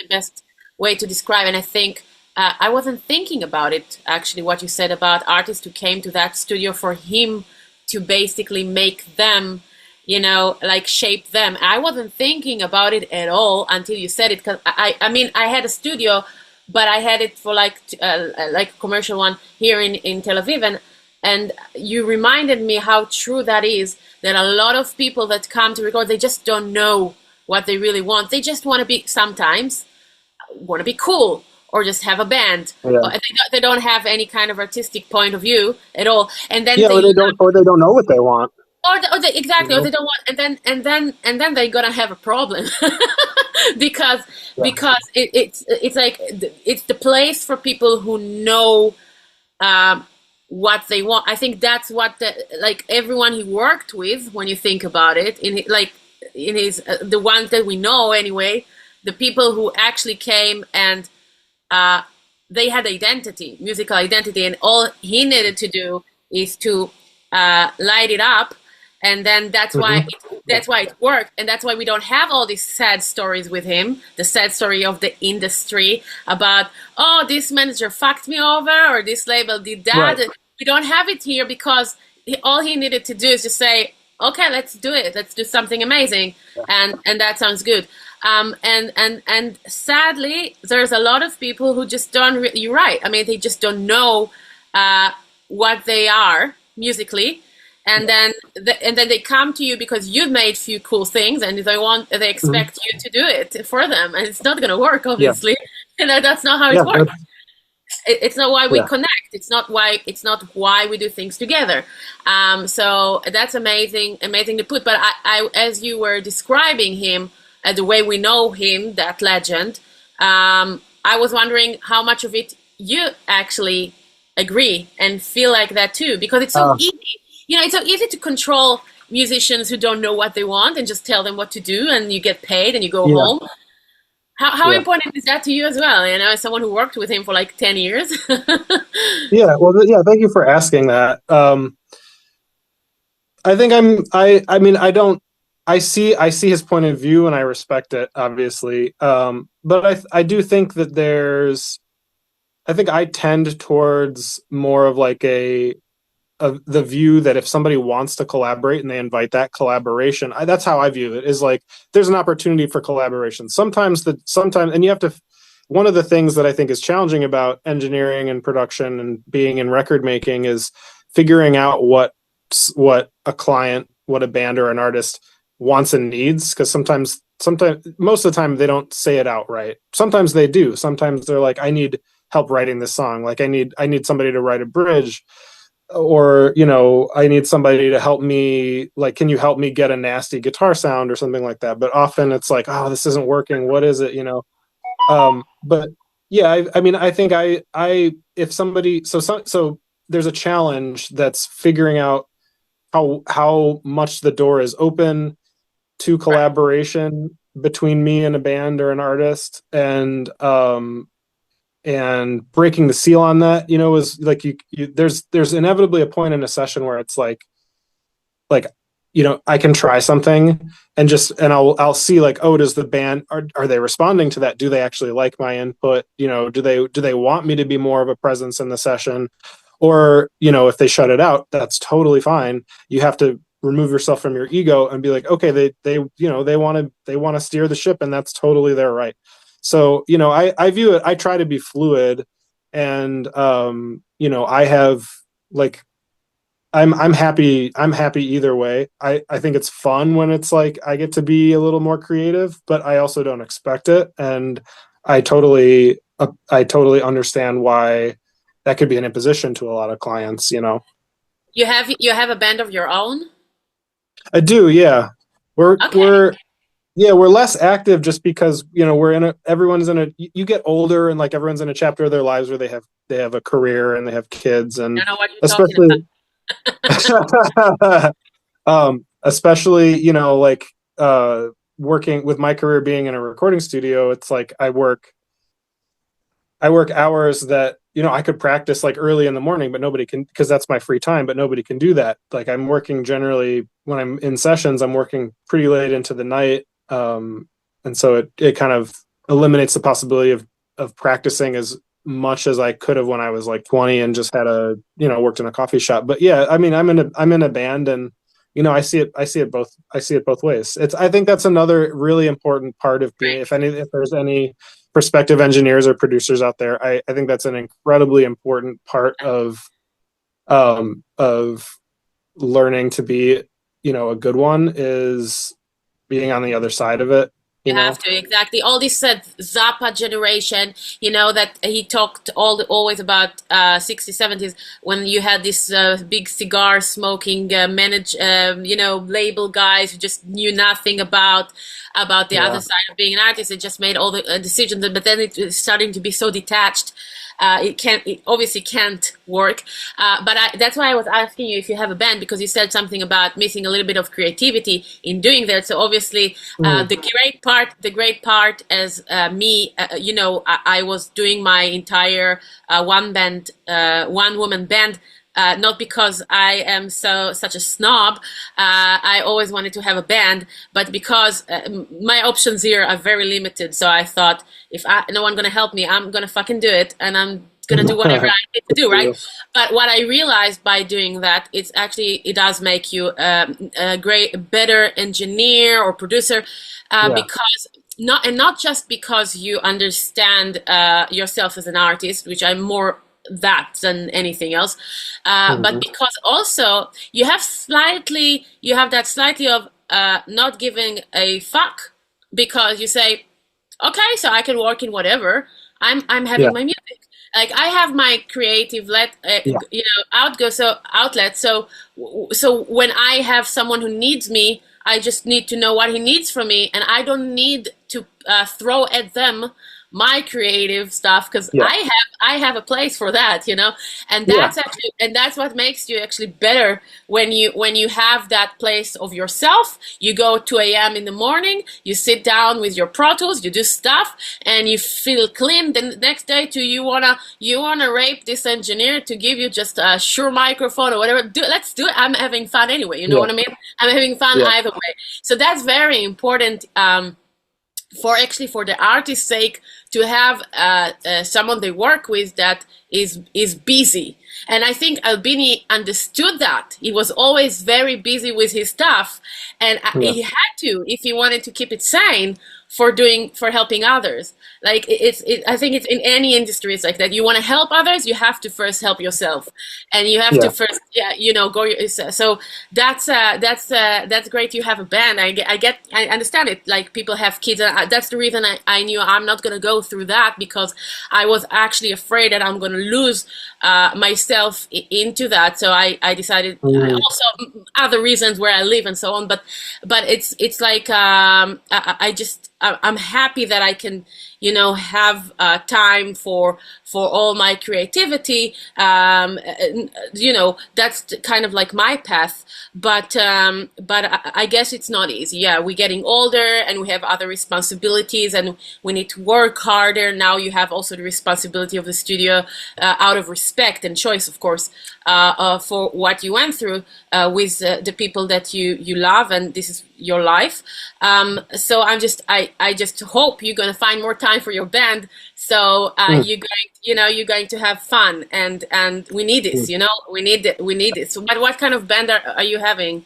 best way to describe. And I think I wasn't thinking about it actually. What you said about artists who came to that studio for him to basically make them, like shape them. I wasn't thinking about it at all until you said it. Because I mean, I had a studio, but I had it for like a commercial one here in Tel Aviv, and you reminded me how true that is. That a lot of people that come to record, they just don't know what they really want. They just want to be cool, or just have a band. Yeah. They don't have any kind of artistic point of view at all. And then or they don't know what they want. Exactly, or they don't want, and then they're gonna have a problem because it's like it's the place for people who know what they want. I think that's what like everyone he worked with, when you think about it, in his the ones that we know anyway, the people who actually came and they had musical identity, and all he needed to do is to light it up. And then that's why it worked, and that's why we don't have all these sad stories with him. The sad story of the industry about, oh, this manager fucked me over, or this label did that. Right. We don't have it here because all he needed to do is just say, okay, let's do it. Let's do something amazing, and that sounds good. And sadly, there's a lot of people who just don't. You're right. I mean, they just don't know what they are musically. And then they come to you because you've made few cool things, and they expect you to do it for them, and it's not going to work, obviously. Yeah. That's not how it works. It's not why we connect. It's not why we do things together. So that's amazing to put. But I as you were describing him, the way we know him, that legend, I was wondering how much of it you actually agree and feel like that too, because it's so Uh, easy. It's so easy to control musicians who don't know what they want and just tell them what to do, and you get paid and you go yeah, home. How yeah, important is that to you as well? As someone who worked with him for like 10 years. yeah. Well, yeah. Thank you for asking that. I think I mean, I don't. I see his point of view, and I respect it, obviously. But I do think that there's. I think I tend towards more of like of the view that if somebody wants to collaborate and they invite that collaboration, that's how I view it. Is like there's an opportunity for collaboration. Sometimes, and you have to. One of the things that I think is challenging about engineering and production and being in record making is figuring out what a client, what a band or an artist wants and needs. Because sometimes, most of the time, they don't say it outright. Sometimes they do. Sometimes they're like, I need help writing this song. Like I need somebody to write a bridge, or I need somebody to help me, like, can you help me get a nasty guitar sound or something like that. But often it's like, oh, this isn't working, what is it, but yeah, I mean, I think I if somebody so there's a challenge that's figuring out how much the door is open to Right. collaboration between me and a band or an artist, and breaking the seal on that, is like there's inevitably a point in a session where it's like I can try something and I'll see, like, oh, does the band, are they responding to that? Do they actually like my input? Do they want me to be more of a presence in the session? Or if they shut it out, that's totally fine. You have to remove yourself from your ego and be like, okay, they want to steer the ship, and that's totally their right. So I view it, I try to be fluid, and I have, like, I'm happy either way. I think it's fun when it's like I get to be a little more creative, but I also don't expect it. And I totally understand why that could be an imposition to a lot of clients. You have a band of your own? I do, yeah. We're Okay. we're yeah, we're less active just because, everyone's in you get older, and like everyone's in a chapter of their lives where they have a career and they have kids, I and don't know what you're talking about. especially especially, like, working with my career being in a recording studio, it's like I work hours that, I could practice like early in the morning, but nobody can, because that's my free time, but nobody can do that. Like, I'm working generally when I'm in sessions, I'm working pretty late into the night. And so it kind of eliminates the possibility of practicing as much as I could have when I was like 20 and just worked in a coffee shop. But yeah, I mean, I'm in a band, and I see it both ways. I think that's another really important part of being, if there's any prospective engineers or producers out there, I think that's an incredibly important part of learning to be, a good one, is being on the other side of it, you You have know? to, exactly. All this Zappa generation, that he talked always about 60s, 70s, when you had this big cigar smoking label guys who just knew nothing about the other Yeah. side of being an artist. It just made all the decisions, but then it's starting to be so detached. It obviously can't work. That's why I was asking you if you have a band, because you said something about missing a little bit of creativity in doing that. So obviously, Mm. the great part as me, I was doing my entire one woman band. Not because I am such a snob. I always wanted to have a band, but because my options here are very limited. So I thought, if no one gonna help me, I'm gonna fucking do it, and I'm gonna do whatever I need to Good do, for right? you. But what I realized by doing that, it does make you a better engineer or producer, Yeah. because not just because you understand yourself as an artist, which I'm more that than anything else, but Mhm. because also you have that slightly of not giving a fuck, because you say, okay, so I can work in whatever. I'm Yeah. having my music. Like, I have my creative Yeah. outlet. So when I have someone who needs me, I just need to know what he needs from me, and I don't need to throw at them my creative stuff because Yeah. I have a place for that, and Yeah. that's what makes you actually better when you have that place of yourself. You go 2 a.m. in the morning, you sit down with your Pro Tools, you do stuff, and you feel clean. Then the next day, too, you wanna rape this engineer to give you just a Shure microphone or whatever. Let's do it. I'm having fun anyway. You know Yeah. what I mean? I'm having fun Yeah. either way. So that's very important. For the artist's sake to have someone they work with that is busy, and I think Albini understood that he was always very busy with his stuff, and Yeah. he had to if he wanted to keep it sane for helping others. Like I think it's in any industry it's like that. You want to help others, you have to first help yourself, and you have to Yeah. first go. So that's great. You have a band. I understand it. Like people have kids, and that's the reason I knew I'm not gonna go through that, because I was actually afraid that I'm gonna lose myself into that. So I decided, Mm. also other reasons where I live and so on. But it's like I'm happy that I can have time for all my creativity. That's kind of like my path. But I guess it's not easy. Yeah, we're getting older and we have other responsibilities, and we need to work harder. Now you have also the responsibility of the studio, out of respect and choice, of course, for what you went through with the people that you love, and this is your life. So I just hope you're gonna find more time for your band. So Mm. you're going to have fun, and we need this. Mm. We need this. So, but what kind of band are you having?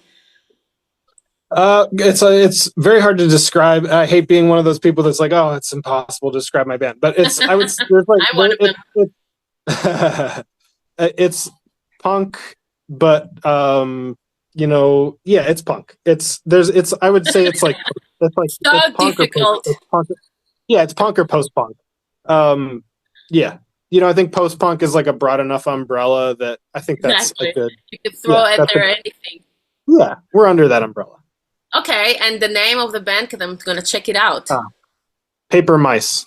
It's very hard to describe. I hate being one of those people that's like, oh, it's impossible to describe my band. But I would, there's like, I'm one of them. it's punk, but yeah, it's punk. I would say So it's punk or difficult. it's punk. Yeah, it's punk or post punk. Um, yeah, I think post punk is like a broad enough umbrella that I think that's a Exactly. good. You could throw Yeah, at that's a there anything. yeah. We're under that umbrella. Okay, and the name of the band, because I'm gonna check it out. Ah, Paper Mice.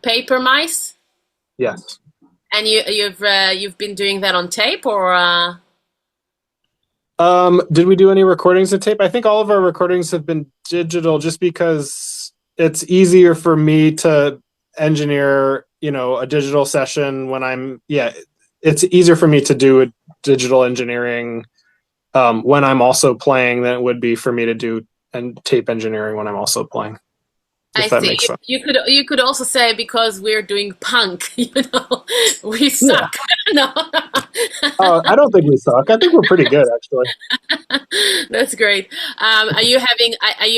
Paper Mice. Yes. And you've been doing that on tape, or Did we do any recordings of tape? I think all of our recordings have been digital, just because it's easier for me to engineer, a digital session when it's easier for me to do a digital engineering when I'm also playing than it would be for me to do and tape engineering when I'm also playing, I if that see. makes sense. You could also say because we're doing punk, we Yeah. suck. No, I don't think we suck. I think we're pretty good, actually. that's great. Are you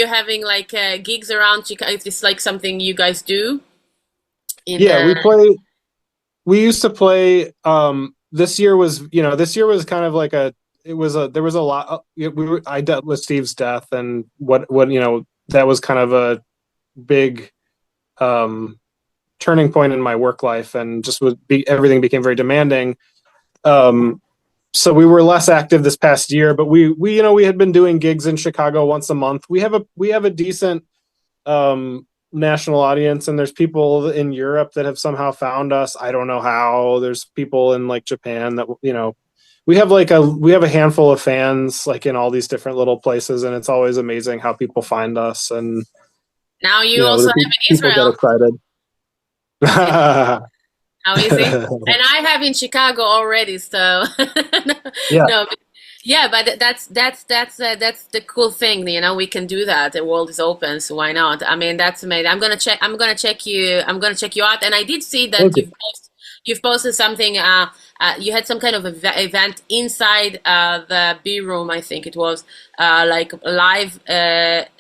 having like gigs around Chicago? Is this like something you guys do in Yeah, the? we used to play. This year was kind of like there was a lot. I dealt with Steve's death, and what that was kind of a big um turning point in my work life, and just everything became very demanding. um so we were less active this past year, but we had been doing gigs in Chicago once a month. We have a decent national audience, and there's people in Europe that have somehow found us. I don't know how. There's people in like Japan that we have a handful of fans like in all these different little places, and it's always amazing how people find us, and Now you also the have in people get Israel. excited. How easy? And I have in Chicago already, so Yeah, no, yeah, but that's the cool thing, we can do that. The world is open, so why not? I mean, that's amazing. I'm gonna check you out, and I did see that thank you. you've posted something. You had some kind of event inside the B room, I think it was, like live.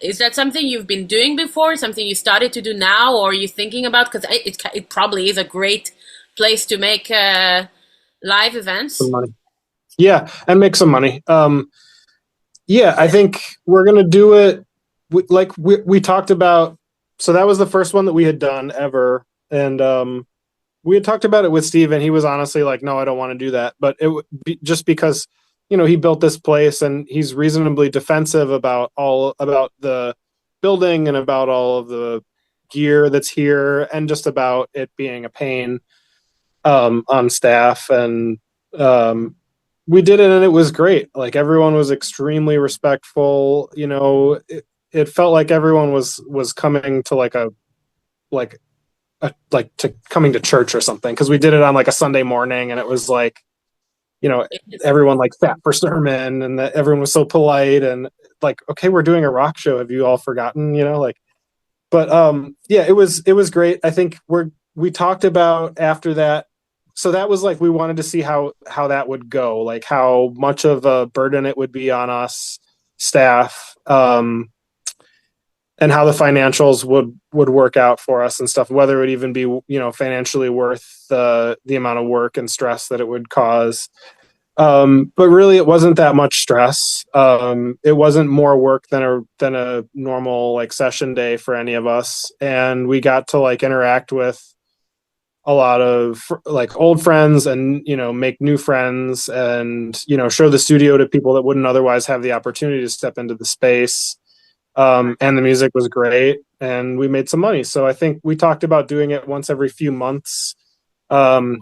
Is that something you've been doing before? Something you started to do now, or are you thinking about? Because it probably is a great place to make live Some events. money. Yeah, and make some money. Yeah, I think we're gonna do it. We talked about. So that was the first one that we had done ever, and we had talked about it with Steve, and he was honestly like, "No, I don't want to do that." But just because he built this place, and he's reasonably defensive about the building and about all of the gear that's here, and just about it being a pain on staff. And we did it, and it was great. Like, everyone was extremely respectful. It felt like everyone was coming to like coming to church or something, because we did it on like a Sunday morning, and it was like, everyone like sat for sermon, and that everyone was so polite, and like, okay, we're doing a rock show. Have you all forgotten? Like, but yeah, it was great. I think we talked about after that. So that was like, we wanted to see how that would go, like how much of a burden it would be on us staff, and how the financials would work out for us and stuff, whether it would even be, financially worth the amount of work and stress that it would cause. But really, it wasn't that much stress. It wasn't more work than a normal like session day for any of us, and we got to like interact with a lot of like old friends, and make new friends, and show the studio to people that wouldn't otherwise have the opportunity to step into the space. And the music was great, and we made some money. So I think we talked about doing it once every few months. Um,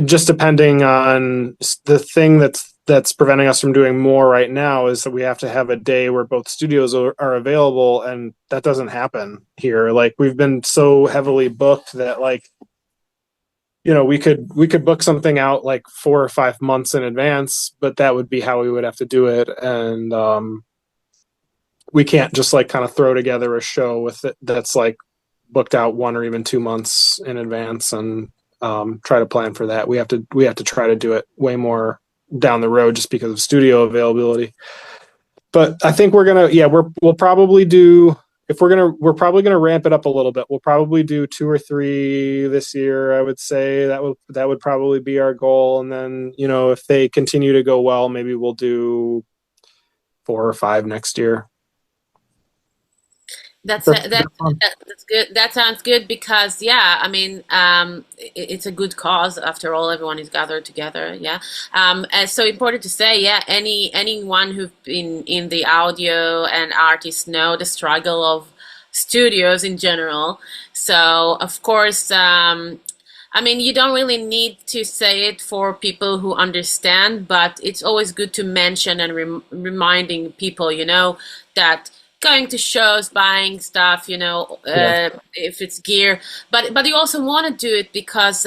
just depending on the thing that's preventing us from doing more right now is that we have to have a day where both studios are available, and that doesn't happen here. Like, we've been so heavily booked that, like, we could book something out like 4 or 5 months in advance, but that would be how we would have to do it. And we can't just like kind of throw together a show with it that's like booked out 1 or even 2 months in advance, and try to plan for that. We have to try to do it way more down the road, just because of studio availability. But I think we'll probably do, we're probably gonna ramp it up a little bit. We'll probably do 2 or 3 this year. I would say that would probably be our goal. And then, if they continue to go well, maybe we'll do 4 or 5 next year. That's good. That sounds good because yeah, I mean, it's a good cause after all. Everyone is gathered together. Yeah, and so important to say. Yeah, anyone who've been in the audio and artists know the struggle of studios in general. So of course, I mean, you don't really need to say it for people who understand, but it's always good to mention and reminding people, that going to shows, buying stuff, Yeah. if it's gear, but you also want to do it because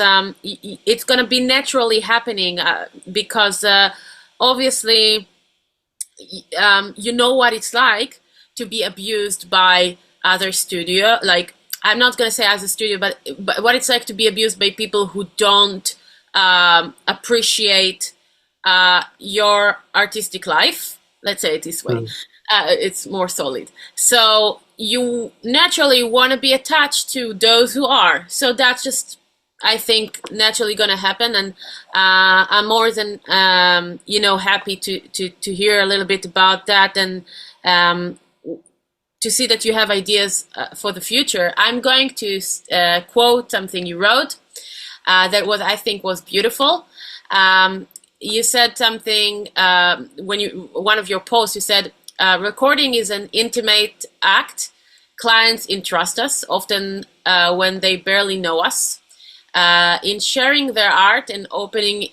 it's going to be naturally happening because obviously you know what it's like to be abused by other studio. Like, I'm not going to say as a studio, but what it's like to be abused by people who don't appreciate your artistic life. Let's say it this way. Mm. It's more solid. So you naturally want to be attached to those who are. So that's just, I think, naturally going to happen. And I'm more than happy to hear a little bit about that, and to see that you have ideas for the future. I'm going to quote something you wrote that I think was beautiful. You said something one of your posts. You said, recording is an intimate act. Clients entrust us, often when they barely know us, in sharing their art and opening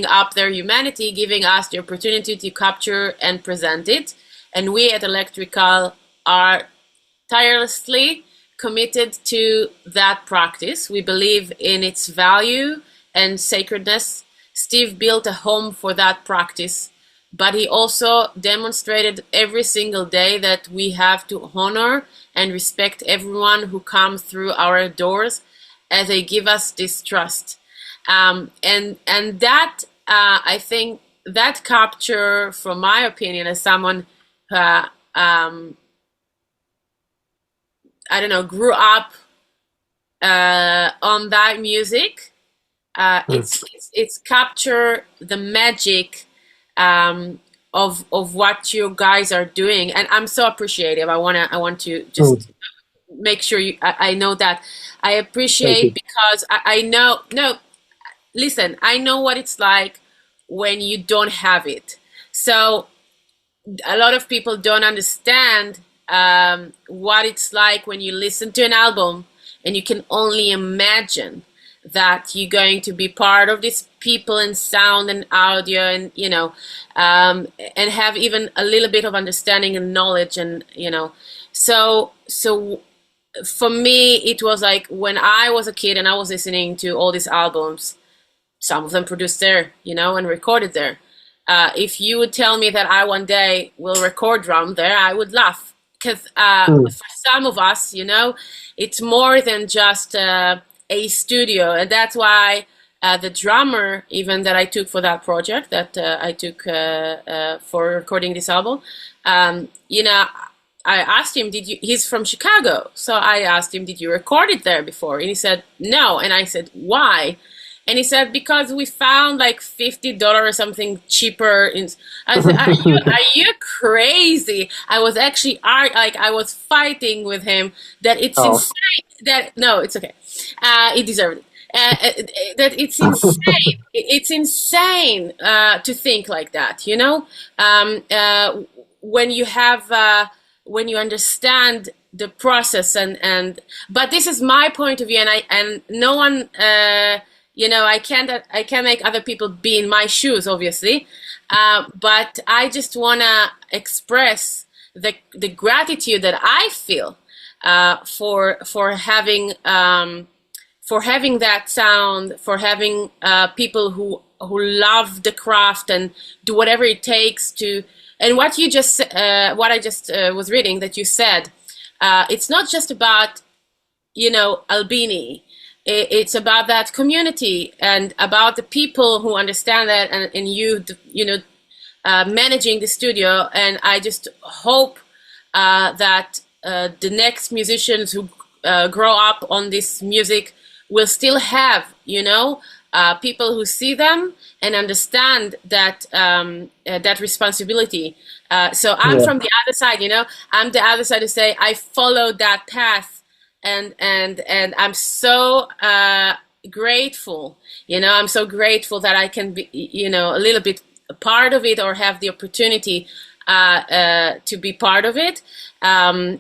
up their humanity, giving us the opportunity to capture and present it. And we at Electrical are tirelessly committed to that practice. We believe in its value and sacredness. Steve built a home for that practice, but he also demonstrated every single day that we have to honor and respect everyone who comes through our doors, as they give us this trust. And that, I think, that capture, from my opinion, as someone I don't know, grew up on that music. Mm. It's capture the magic of what you guys are doing, and I'm so appreciative. I want to Mm. just make sure I know that I Thank appreciate, you. because I know, no, listen, I know what it's like when you don't have it. So a lot of people don't understand what it's like when you listen to an album and you can only imagine that you're going to be part of these people and sound and audio and and have even a little bit of understanding and knowledge and so for me it was like when I was a kid and I was listening to all these albums, some of them produced there, and recorded there. If you would tell me that I one day will record drum there, I would laugh. Because Mm. for some of us, it's more than just a studio. And that's why the drummer, even that I took for that project, that I took for recording this album, I asked him, he's from Chicago. So I asked him, did you record it there before? And he said, no. And I said, why? And he said, because we found like $50 or something cheaper. I said, are you crazy? I was actually, I was fighting with him that it's Oh. insane. No, it's okay. He deserved it. That it's insane. It's insane to think like that, when you have, when you understand the process but this is my point of view and no one, I can't make other people be in my shoes, obviously. But I just wanna express the gratitude that I feel for having that sound, for having people who love the craft and do whatever it takes to. And what I just was reading that you said, it's not just about Albini. It's about that community and about the people who understand that and managing the studio. And I just hope that the next musicians who grow up on this music will still have, people who see them and understand that that responsibility. So I'm Yeah. from the other side, I'm the other side to say I followed that path and I'm so grateful. I'm so grateful that I can be, a little bit a part of it or have the opportunity to be part of it.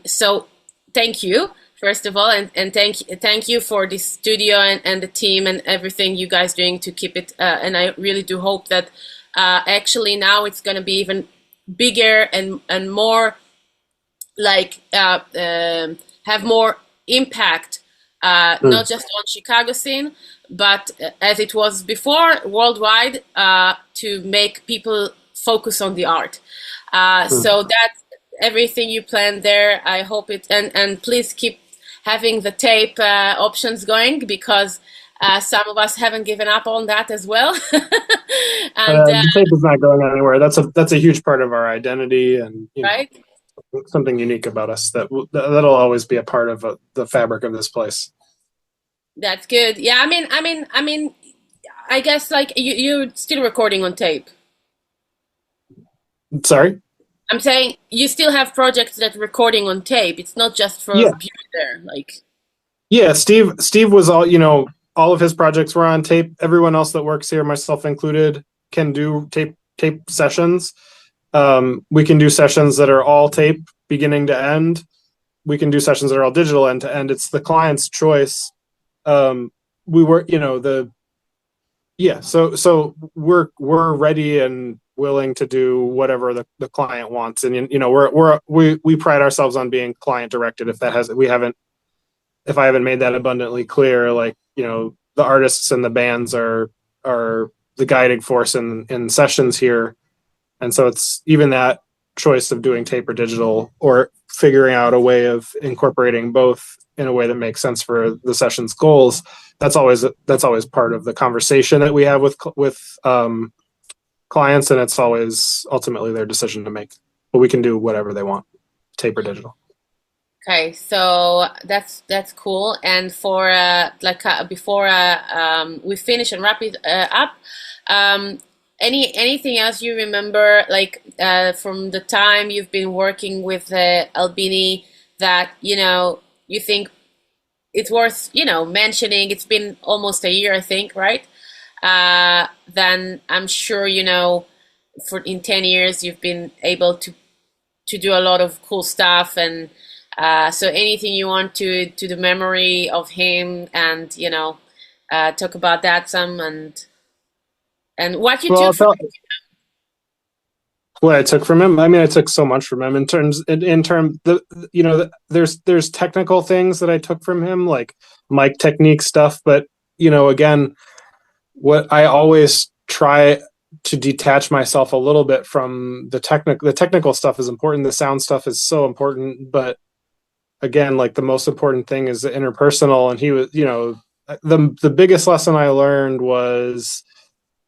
So thank you, first of all, and thank you for this studio and the team and everything you guys doing to keep it. And I really do hope that actually now it's going to be even bigger and more like have more impact, Mm. not just on Chicago scene, but as it was before, worldwide, to make people focus on the art. Mm. So that's everything you planned there. I hope it, and please keep having the tape options going because some of us haven't given up on that as well. And The tape is not going anywhere. That's a huge part of our identity, and right. something unique about us that'll always be a part of the fabric of this place. That's good. Yeah, I guess like you're still recording on tape. Sorry. I'm saying you still have projects that recording on tape. It's not just for Yeah. beauty there. Like, Yeah. Steve was all of his projects were on tape. Everyone else that works here, myself included, can do tape sessions. We can do sessions that are all tape beginning to end. We can do sessions that are all digital end to end. It's the client's choice. We were, so we're ready and willing to do whatever the client wants, and we pride ourselves on being client directed. If I haven't made that abundantly clear, like the artists and the bands are the guiding force in sessions here, and so it's even that choice of doing tape or digital or figuring out a way of incorporating both in a way that makes sense for the session's goals. That's always part of the conversation that we have with clients, and it's always ultimately their decision to make. But we can do whatever they want, tape or digital. okay, so that's cool. And for before we finish and wrap it up, anything else you remember, like from the time you've been working with Albini that you think it's worth mentioning? It's been almost a year, I think, right? Then I'm sure for in 10 years you've been able to to do a lot of cool stuff. And so anything you want to the memory of him, and talk about that some, and what you Well, took I'll from tell what I took from him. I mean, I took so much from him in term there's technical things that I took from him, like mic technique stuff, but again, what I always try to detach myself a little bit from the technical stuff is important, the sound stuff is so important, but again, like the most important thing is the interpersonal. And he was, the biggest lesson I learned was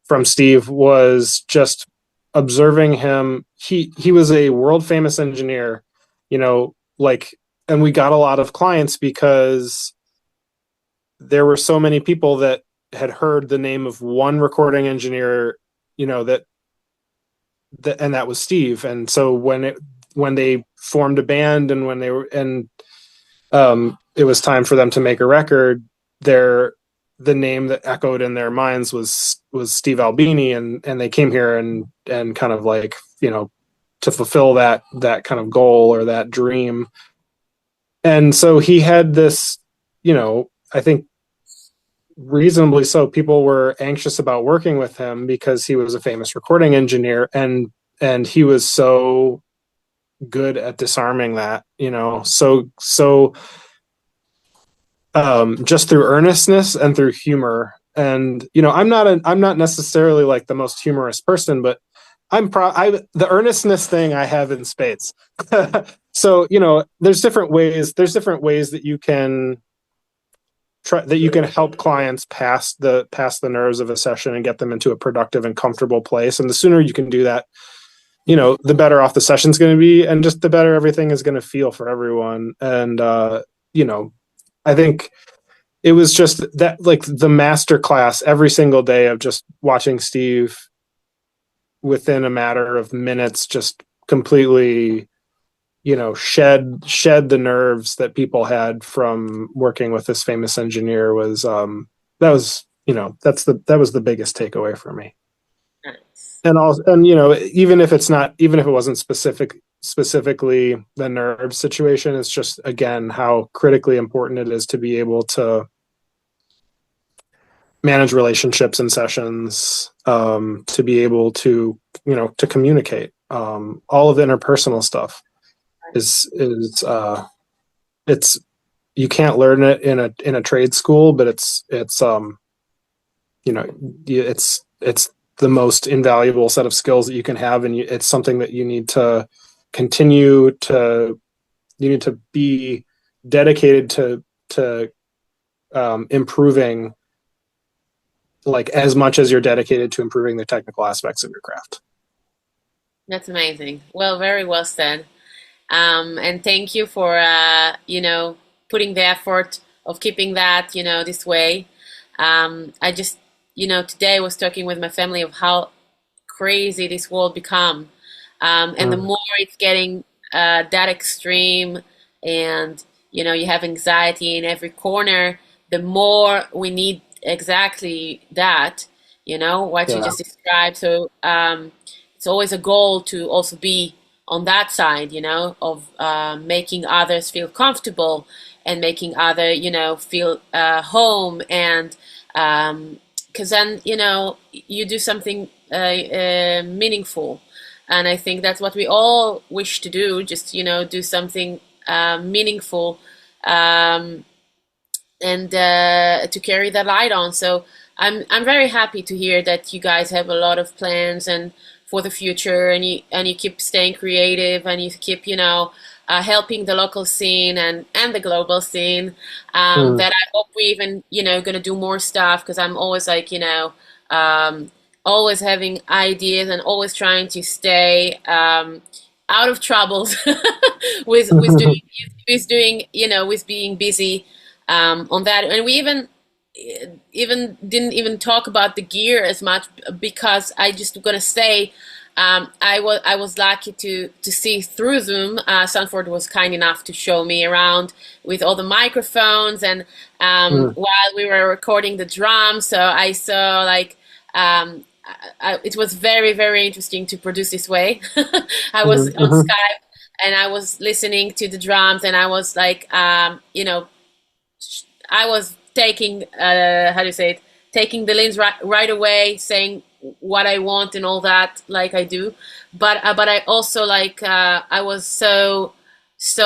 from Steve was just observing him. He was a world famous engineer, like, and we got a lot of clients because there were so many people that had heard the name of one recording engineer, and that was Steve. And so when they formed a band, and when they were, and it was time for them to make a record, the name that echoed in their minds was Steve Albini, and they came here and kind of like, to fulfill that kind of goal or that dream. And so he had this, I think reasonably so, people were anxious about working with him because he was a famous recording engineer, and he was so good at disarming that, just through earnestness and through humor. And I'm not necessarily like the most humorous person, but the earnestness thing I have in spades. So there's different ways that you can help clients pass the nerves of a session and get them into a productive and comfortable place. And the sooner you can do that, the better off the session's going to be, and just the better everything is going to feel for everyone. And I think it was just that, like, the master class every single day of just watching Steve within a matter of minutes just completely, shed the nerves that people had from working with this famous engineer was that was that was the biggest takeaway for me. Nice. And also, and even if it wasn't specifically the nerve situation, it's just, again, how critically important it is to be able to manage relationships in sessions, to be able to to communicate. All of the interpersonal stuff is it's you can't learn it in a trade school, but it's it's the most invaluable set of skills that you can have, and it's something that you need to continue to be dedicated to improving, like, as much as you're dedicated to improving the technical aspects of your craft. That's amazing. Well, very well said. And thank you for putting the effort of keeping that this way. I just today I was talking with my family of how crazy this world become, and the Mm, more it's getting that extreme, and you have anxiety in every corner, the more we need exactly that, what you yeah. just described. So it's always a goal to also be on that side, of making others feel comfortable, and making other, feel home, and because then you do something meaningful. And I think that's what we all wish to do, just do something meaningful, um, and to carry that light on. So I'm very happy to hear that you guys have a lot of plans and for the future, and you keep staying creative, and you keep helping the local scene and the global scene. Mm, That I hope we even gonna do more stuff, because I'm always like um, always having ideas, and always trying to stay out of troubles with being busy on that. And we even didn't even talk about the gear as much, because I just gonna say I was lucky to see through Zoom. Sanford was kind enough to show me around with all the microphones, and mm, while we were recording the drums, so I saw like it was very, very interesting to produce this way. I was mm, on mhm. Skype, and I was listening to the drums, and I was like, I was taking how do you say it, taking the lines right away, saying what I want and all that, like I do. But I also like I was so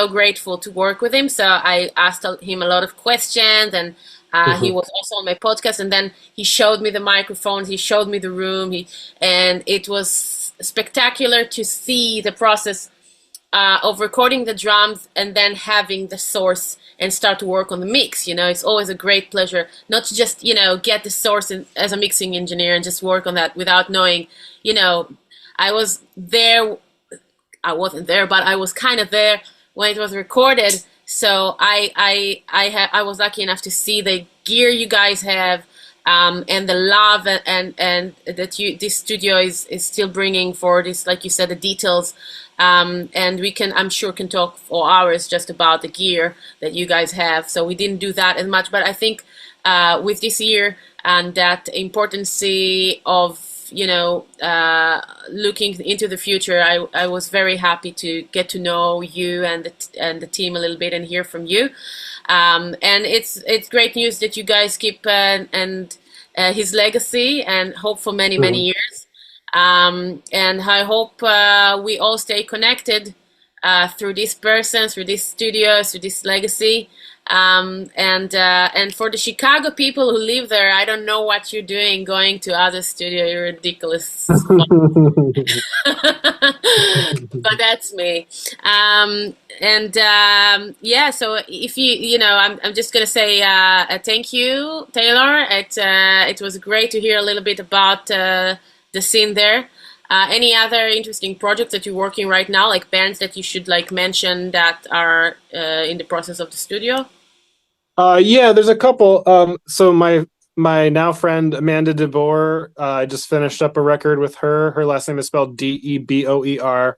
grateful to work with him. So I asked him a lot of questions, and he Mhm. was also on my podcast. And then he showed me the microphones, he showed me the room, and it was spectacular to see the process of recording the drums and then having the source and start to work on the mix. It's always a great pleasure not to just, get the source as a mixing engineer and just work on that without knowing, you know, I was there. I wasn't there, but I was kind of there when it was recorded. So I was lucky enough to see the gear you guys have, and the love and that this studio is still bringing for this, like you said, the details. And I'm sure can talk for hours just about the gear that you guys have. So we didn't do that as much, but I think with this year and that importance of looking into the future, I was very happy to get to know you and the team a little bit and hear from you. And it's great news that you guys keep and his legacy and hope for many Mhm. years. And I hope we all stay connected through this person, through this studio, through this legacy. And for the Chicago people who live there, I don't know what you're doing going to other studio. You're ridiculous. But that's me. And yeah, so if I'm just gonna say thank you, Taylor. It was great to hear a little bit about the scene there. Any other interesting projects that you're working right now, like bands that you should like mention that are in the process of the studio? Yeah, there's a couple. So my now friend Amanda DeBoer, I just finished up a record with her. Her last name is spelled Deboer.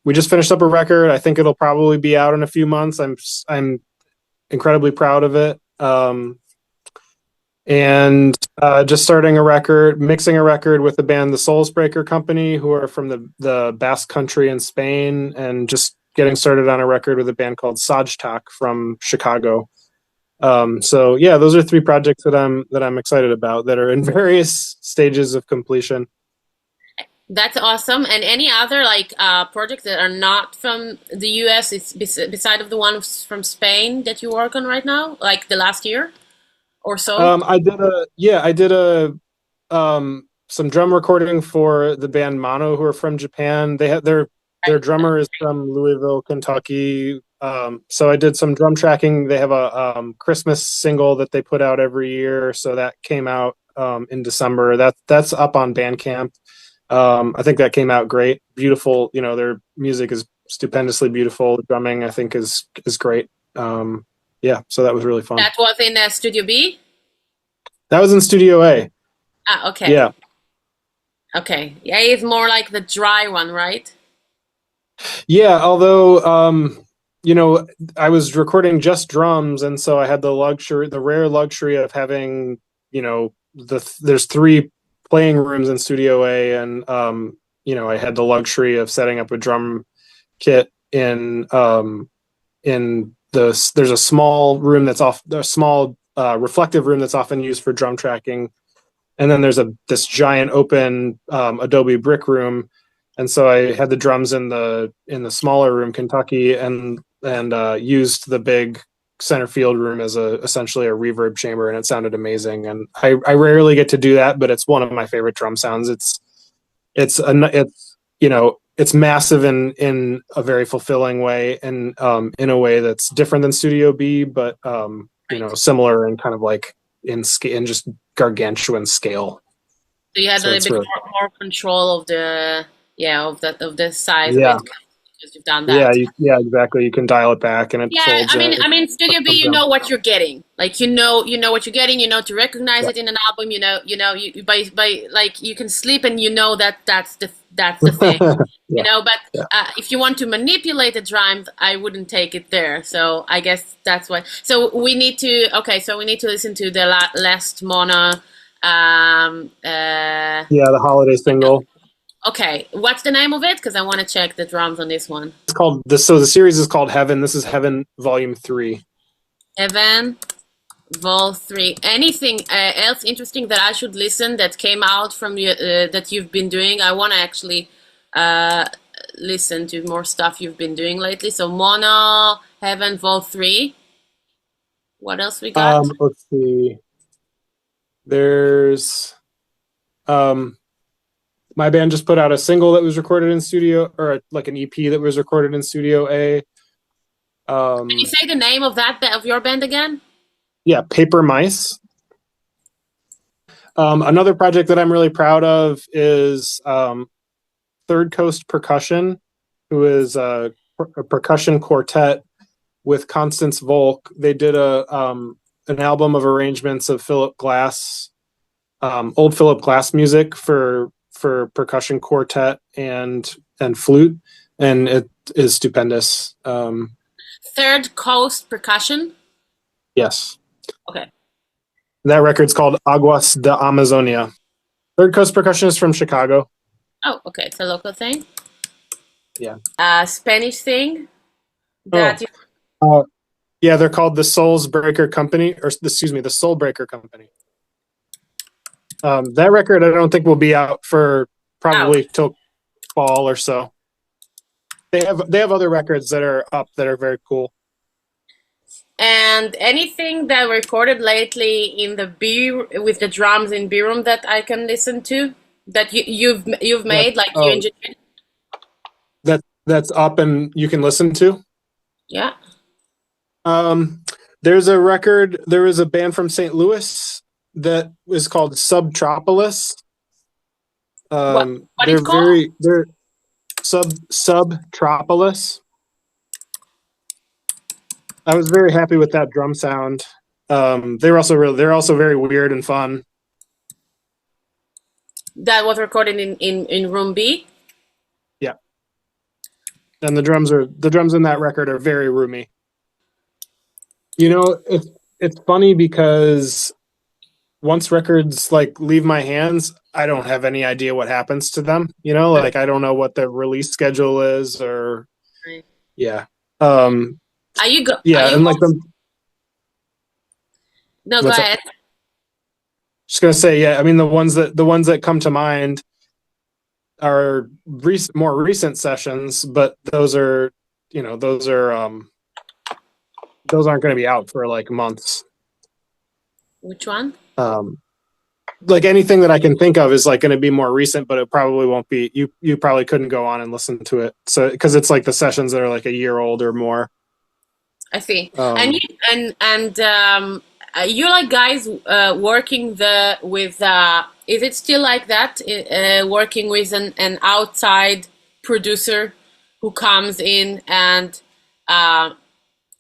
We just finished up a record. I think it'll probably be out in a few months. I'm incredibly proud of it. And just starting a record, mixing a record with the band the Soulsbreaker Company, who are from the Basque Country in Spain, and just getting started on a record with a band called Sajtak from Chicago. So yeah, those are three projects that I'm excited about that are in various stages of completion. That's awesome. And any other like projects that are not from the US, it's beside of the ones from Spain that you work on right now, like the last year or so? I did a some drum recording for the band Mono, who are from Japan. They had their drummer is from Louisville, Kentucky. So I did some drum tracking. They have a Christmas single that they put out every year, so that came out in December. That's up on Bandcamp. I think that came out great. Beautiful. Their music is stupendously beautiful. The drumming, I think, is great. Yeah, so that was really fun. That was in Studio B? That was in Studio A. Ah, okay. Yeah. Okay. Yeah, it's more like the dry one, right? Yeah, although you know, I was recording just drums, and so I had the rare luxury of having, there's three playing rooms in Studio A, and I had the luxury of setting up a drum kit there's a small room that's off a small reflective room that's often used for drum tracking, and then there's this giant open Adobe brick room, and so I had the drums in the smaller room, Kentucky, and used the big center field room as essentially a reverb chamber, and it sounded amazing. And I rarely get to do that, but it's one of my favorite drum sounds. It's massive in a very fulfilling way, and in a way that's different than Studio B, but Right. similar and kind of like in just gargantuan scale. So you had a So little it's bit really more control of the size of yeah. it because you've done Yeah, that. yeah, exactly. You can dial it back, and it Yeah, folds it. I mean, Studio B, you Drum. know what you're getting. Like you know what you're getting. You know to recognize Yeah. it in an album. By like you can sleep and you know that that's the thing. Yeah, But yeah. if you want to manipulate the drums, I wouldn't take it there. So I guess that's what. So we need to. Okay, so we need to listen to the last Mono. Yeah, the holiday single. Okay, what's the name of it? Because I want to check the drums on this one. It's called this. So the series is called Heaven. This is Heaven Volume 3. Evan Vol 3. Anything else interesting that I should listen that came out from you that you've been doing? I want to actually uh, listen to more stuff you've been doing lately. So Mono, Heaven Vol 3. What else we got? Let's see. There's um my band just put out a single that was recorded in studio, or like an EP that was recorded in Studio A. Can you Um, say the name of that of your band again? yeah, Paper Mice. Another project that I'm really proud of is Third Coast Percussion, who is a percussion quartet with Constance Volk. They did a an album of arrangements of Philip Glass, old Philip Glass music for percussion quartet and flute, and it is stupendous. Third Coast Percussion. Yes, Okay. that record's called Aguas de Amazonia. Third Coast Percussion is from Chicago. Oh, okay. It's a local thing. Yeah. Spanish thing Oh, that you. uh, yeah, they're called the Souls Breaker Company, or excuse me, the Soul Breaker Company. That record I don't think will be out for Oh, probably till fall or so. They have other records that are up that are very cool. and anything that recorded lately in the B with the drums in B room that I can listen to that you've That made like you oh engineered. that's up and you can listen to. Yeah. Um, there's a record. There was a band from St. Louis that is called Subtropolis. What it's called? They're Subtropolis. I was very happy with that drum sound. They're also very weird and fun. That was recorded in room B. Yeah, and the drums in that record are very roomy. You know, it's funny because once records like leave my hands, I don't have any idea what happens to them. You know, like I don't know what the release schedule is, or yeah, um, Are yeah, you and like most? No, go what's that? ahead. Just gonna say, yeah. I mean, the ones that come to mind are more recent sessions, but those are, you know, those aren't going to be out for like months. Which one? Um, like anything that I can think of is like going to be more recent, but it probably won't be. You probably couldn't go on and listen to it, so because it's like the sessions that are like a year old or more. I see. And Um, you you like guys working the with is it still like that working with an outside producer who comes in and uh,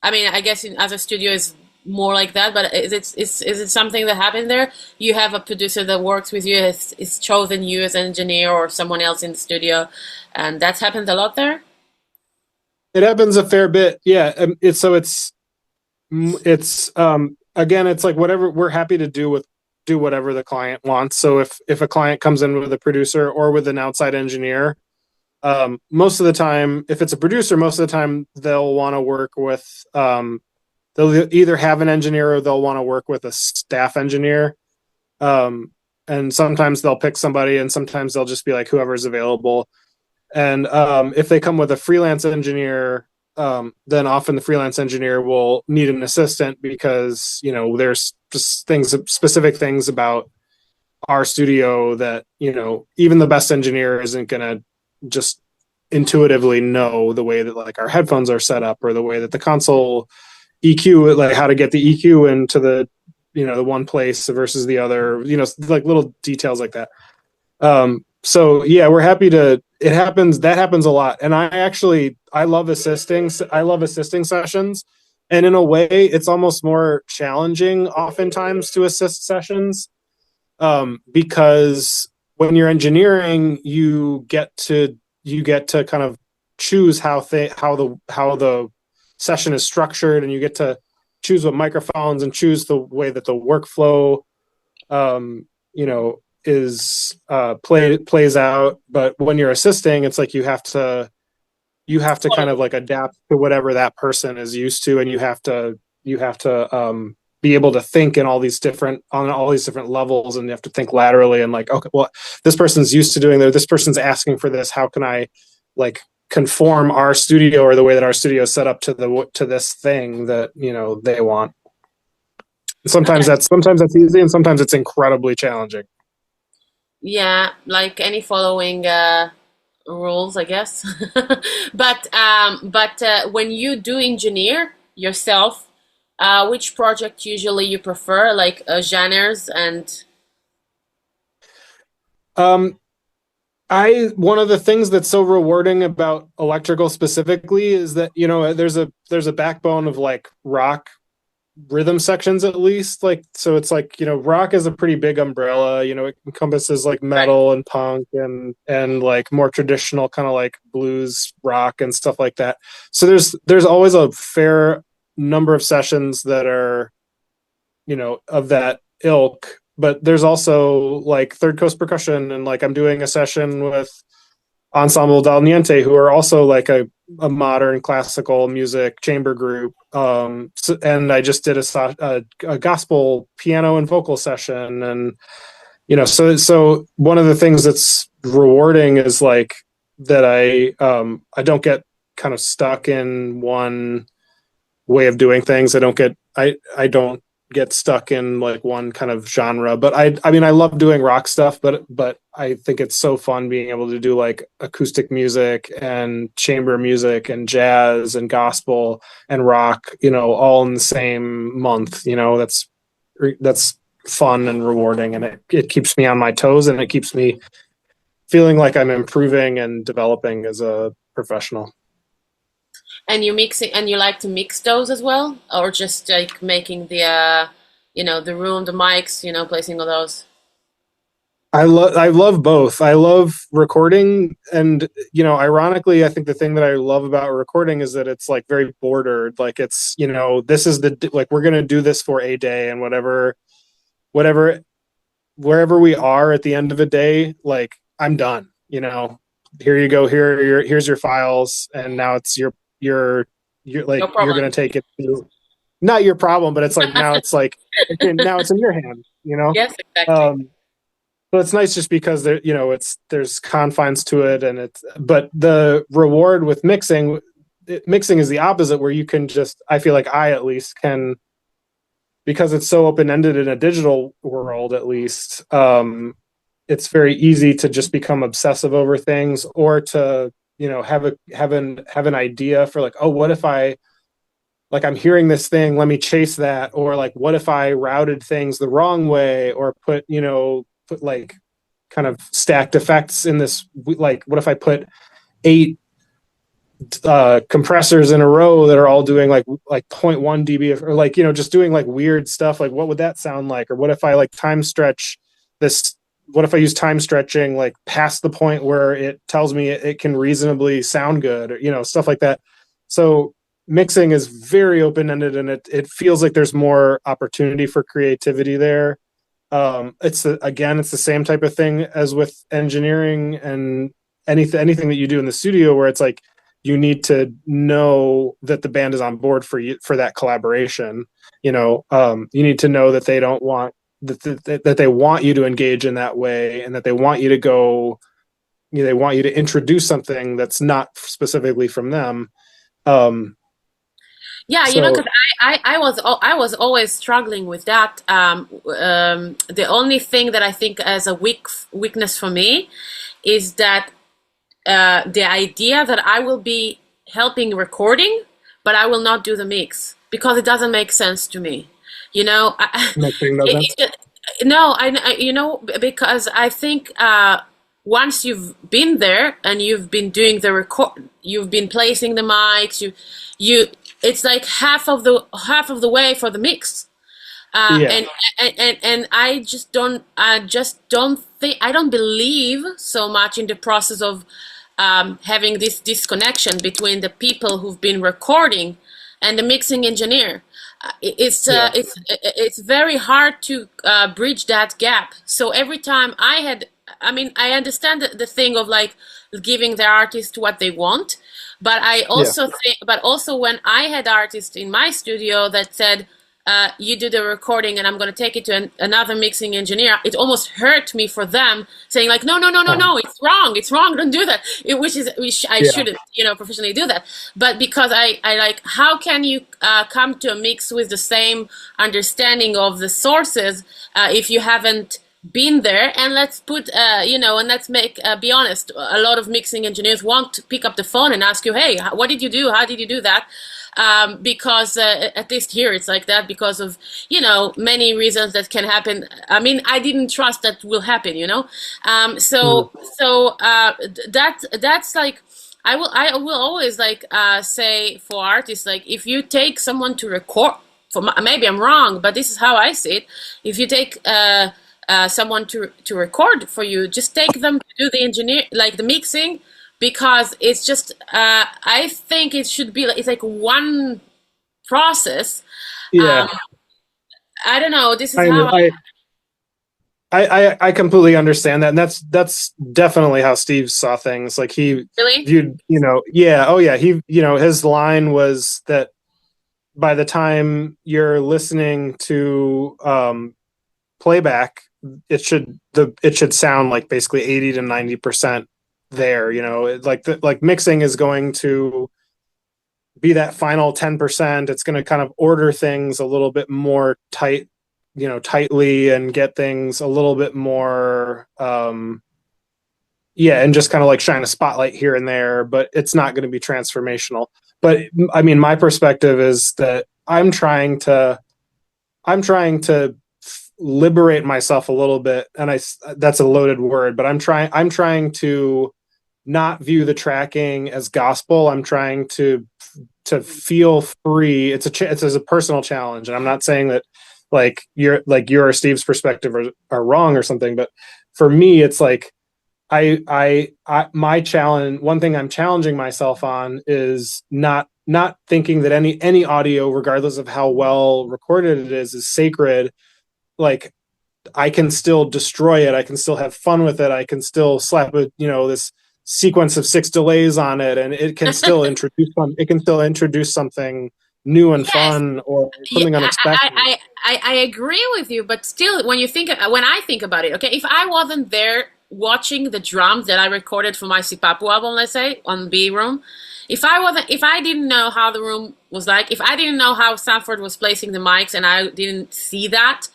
I mean I guess in other studios more like that, but is it something that happened there? You have a producer that works with you, is chosen you as an engineer or someone else in the studio, and that's happened a lot there. it happens a fair bit, yeah. It's again, it's like whatever we're happy to do whatever the client wants. So if a client comes in with a producer or with an outside engineer, most of the time, if it's a producer, most of the time they'll want to work with they'll either have an engineer or they'll want to work with a staff engineer. Um, and sometimes they'll pick somebody, and sometimes they'll just be like whoever's available. And if they come with a freelance engineer, then often the freelance engineer will need an assistant because you know there's just specific things about our studio that you know even the best engineer isn't going to just intuitively know the way that like our headphones are set up or the way that the console EQ, like how to get the EQ into the you know the one place versus the other, you know, like little details like that. So yeah, we're happy to. It happens. That happens a lot, and I love assisting. I love assisting sessions, and in a way, it's almost more challenging oftentimes to assist sessions, because when you're engineering, you get to kind of choose how the session is structured, and you get to choose what microphones and choose the way that the workflow, you know, is plays out. But when you're assisting, it's like you have to kind of like adapt to whatever that person is used to, and you have to be able to think in all these different levels, and you have to think laterally and like, okay, well, this person's used to doing this person's asking for this, how can I like conform our studio or the way that our studio is set up to this thing that they want. Sometimes that's easy, and sometimes it's incredibly challenging. Yeah, like any following rules, I guess. But when you do engineer yourself, which project usually you prefer, like genres and um I One of the things that's so rewarding about electrical specifically is that there's a backbone of like rock rhythm sections, at least, like, so it's like, rock is a pretty big umbrella. It encompasses like right? metal and punk and like more traditional kind of like blues rock and stuff like that. So there's always a fair number of sessions that are of that ilk, but there's also like Third Coast Percussion, and like I'm doing a session with Ensemble Dal Niente, who are also like a modern classical music chamber group. And I just did a gospel piano and vocal session, and so one of the things that's rewarding is like that I don't get kind of stuck in one way of doing things. I don't get stuck in like one kind of genre. But I mean, I love doing rock stuff, but I think it's so fun being able to do like acoustic music and chamber music and jazz and gospel and rock, all in the same month. That's fun and rewarding, and it keeps me on my toes, and it keeps me feeling like I'm improving and developing as a professional. And you mix it, and you like to mix those as well, or just like making the room, the mics, placing all those. I love both. I love recording, and ironically, I think the thing that I love about recording is that it's like very bordered. Like it's this is the like we're gonna do this for a day, and whatever wherever we are at the end of a day, like I'm done. Here you go. Here's your files, and now it's you're No like you're problem. gonna take it to, not your problem, but it's like now it's in your hand. Yes, exactly. Um, so it's nice just because there's confines to it, and but the reward with mixing is the opposite, where you can just, I feel like I at least can, because it's so open ended in a digital world, at least. It's very easy to just become obsessive over things, or to have an idea for like, oh, what if I, like, I'm hearing this thing, let me chase that. Or like, what if I routed things the wrong way, or put like kind of stacked effects in this, like, what if I put 8 compressors in a row that are all doing like zero point 0.1 dB, or like just doing like weird stuff, like what would that sound like? Or what if I like time stretch this, what if I use time stretching like past the point where it tells me it can reasonably sound good, or stuff like that. So mixing is very open ended, and it feels like there's more opportunity for creativity there. It's the same type of thing as with engineering and anything that you do in the studio, where it's like you need to know that the band is on board for you for that collaboration. You need to know that they don't want that they want you to engage in that way, and that they want you to go. They want you to introduce something that's not specifically from them. Um, Yeah, because so I was always struggling with that. The only thing that I think as a weakness for me is that the idea that I will be helping recording, but I will not do the mix because it doesn't make sense to me. Making no sense. No, because I think once you've been there and you've been doing the record, you've been placing the mics, it's like half of the way for the mix. Uh, Yeah. and, and I don't believe so much in the process of having this disconnection between the people who've been recording and the mixing engineer. Yeah. It's very hard to bridge that gap. So every time I mean, I understand the thing of like giving the artist what they want, but I Yeah. also think, but also when I had artists in my studio that said, you do the recording and I'm going to take it to another mixing engineer. It almost hurt me for them saying like, no, no, no, no, Uh, no, it's wrong, don't do that. I yeah. shouldn't, professionally do that. But because I like, how can you come to a mix with the same understanding of the sources if you haven't been there? And let's put and let's make be honest, a lot of mixing engineers won't pick up the phone and ask you, hey, what did you do, how did you do that? Because at least here it's like that because of many reasons that can happen. I mean, I didn't trust that will happen, Mm. that's like I will always like say for artists, like if you take someone to record maybe I'm wrong, but this is how I see it. If you take someone to record for you, just take them to do the engineer, like the mixing, because it's just I think it should be it's like one process. Yeah. um I don't know, this is I, how I I, I completely understand that. And that's definitely how Steve saw things. Like he really. viewed, yeah, oh yeah. His line was that by the time you're listening to playback, it should sound like basically 80 to 90% there. Like mixing is going to be that final 10%. It's going to kind of order things a little bit more tightly, and get things a little bit more yeah, and just kind of like shine a spotlight here and there, but it's not going to be transformational. But I mean, my perspective is that I'm trying to liberate myself a little bit, and that's a loaded word, but I'm trying to not view the tracking as gospel. I'm trying to feel free. It's a personal challenge, and I'm not saying that your or Steve's perspective are wrong or something, but for me, it's like my challenge. One thing I'm challenging myself on is not thinking that any audio, regardless of how well recorded it is sacred. Like I can still destroy it. I can still have fun with it. I can still slap this sequence of 6 delays on it, and it can still introduce something new and Yes. fun, or Yeah, something unexpected. I agree with you, but still, when I think about it, okay, if I wasn't there watching the drums that I recorded for my Sipapu album, let's say on B Room, if I didn't know how the room was like, if I didn't know how Sanford was placing the mics, and I didn't see that,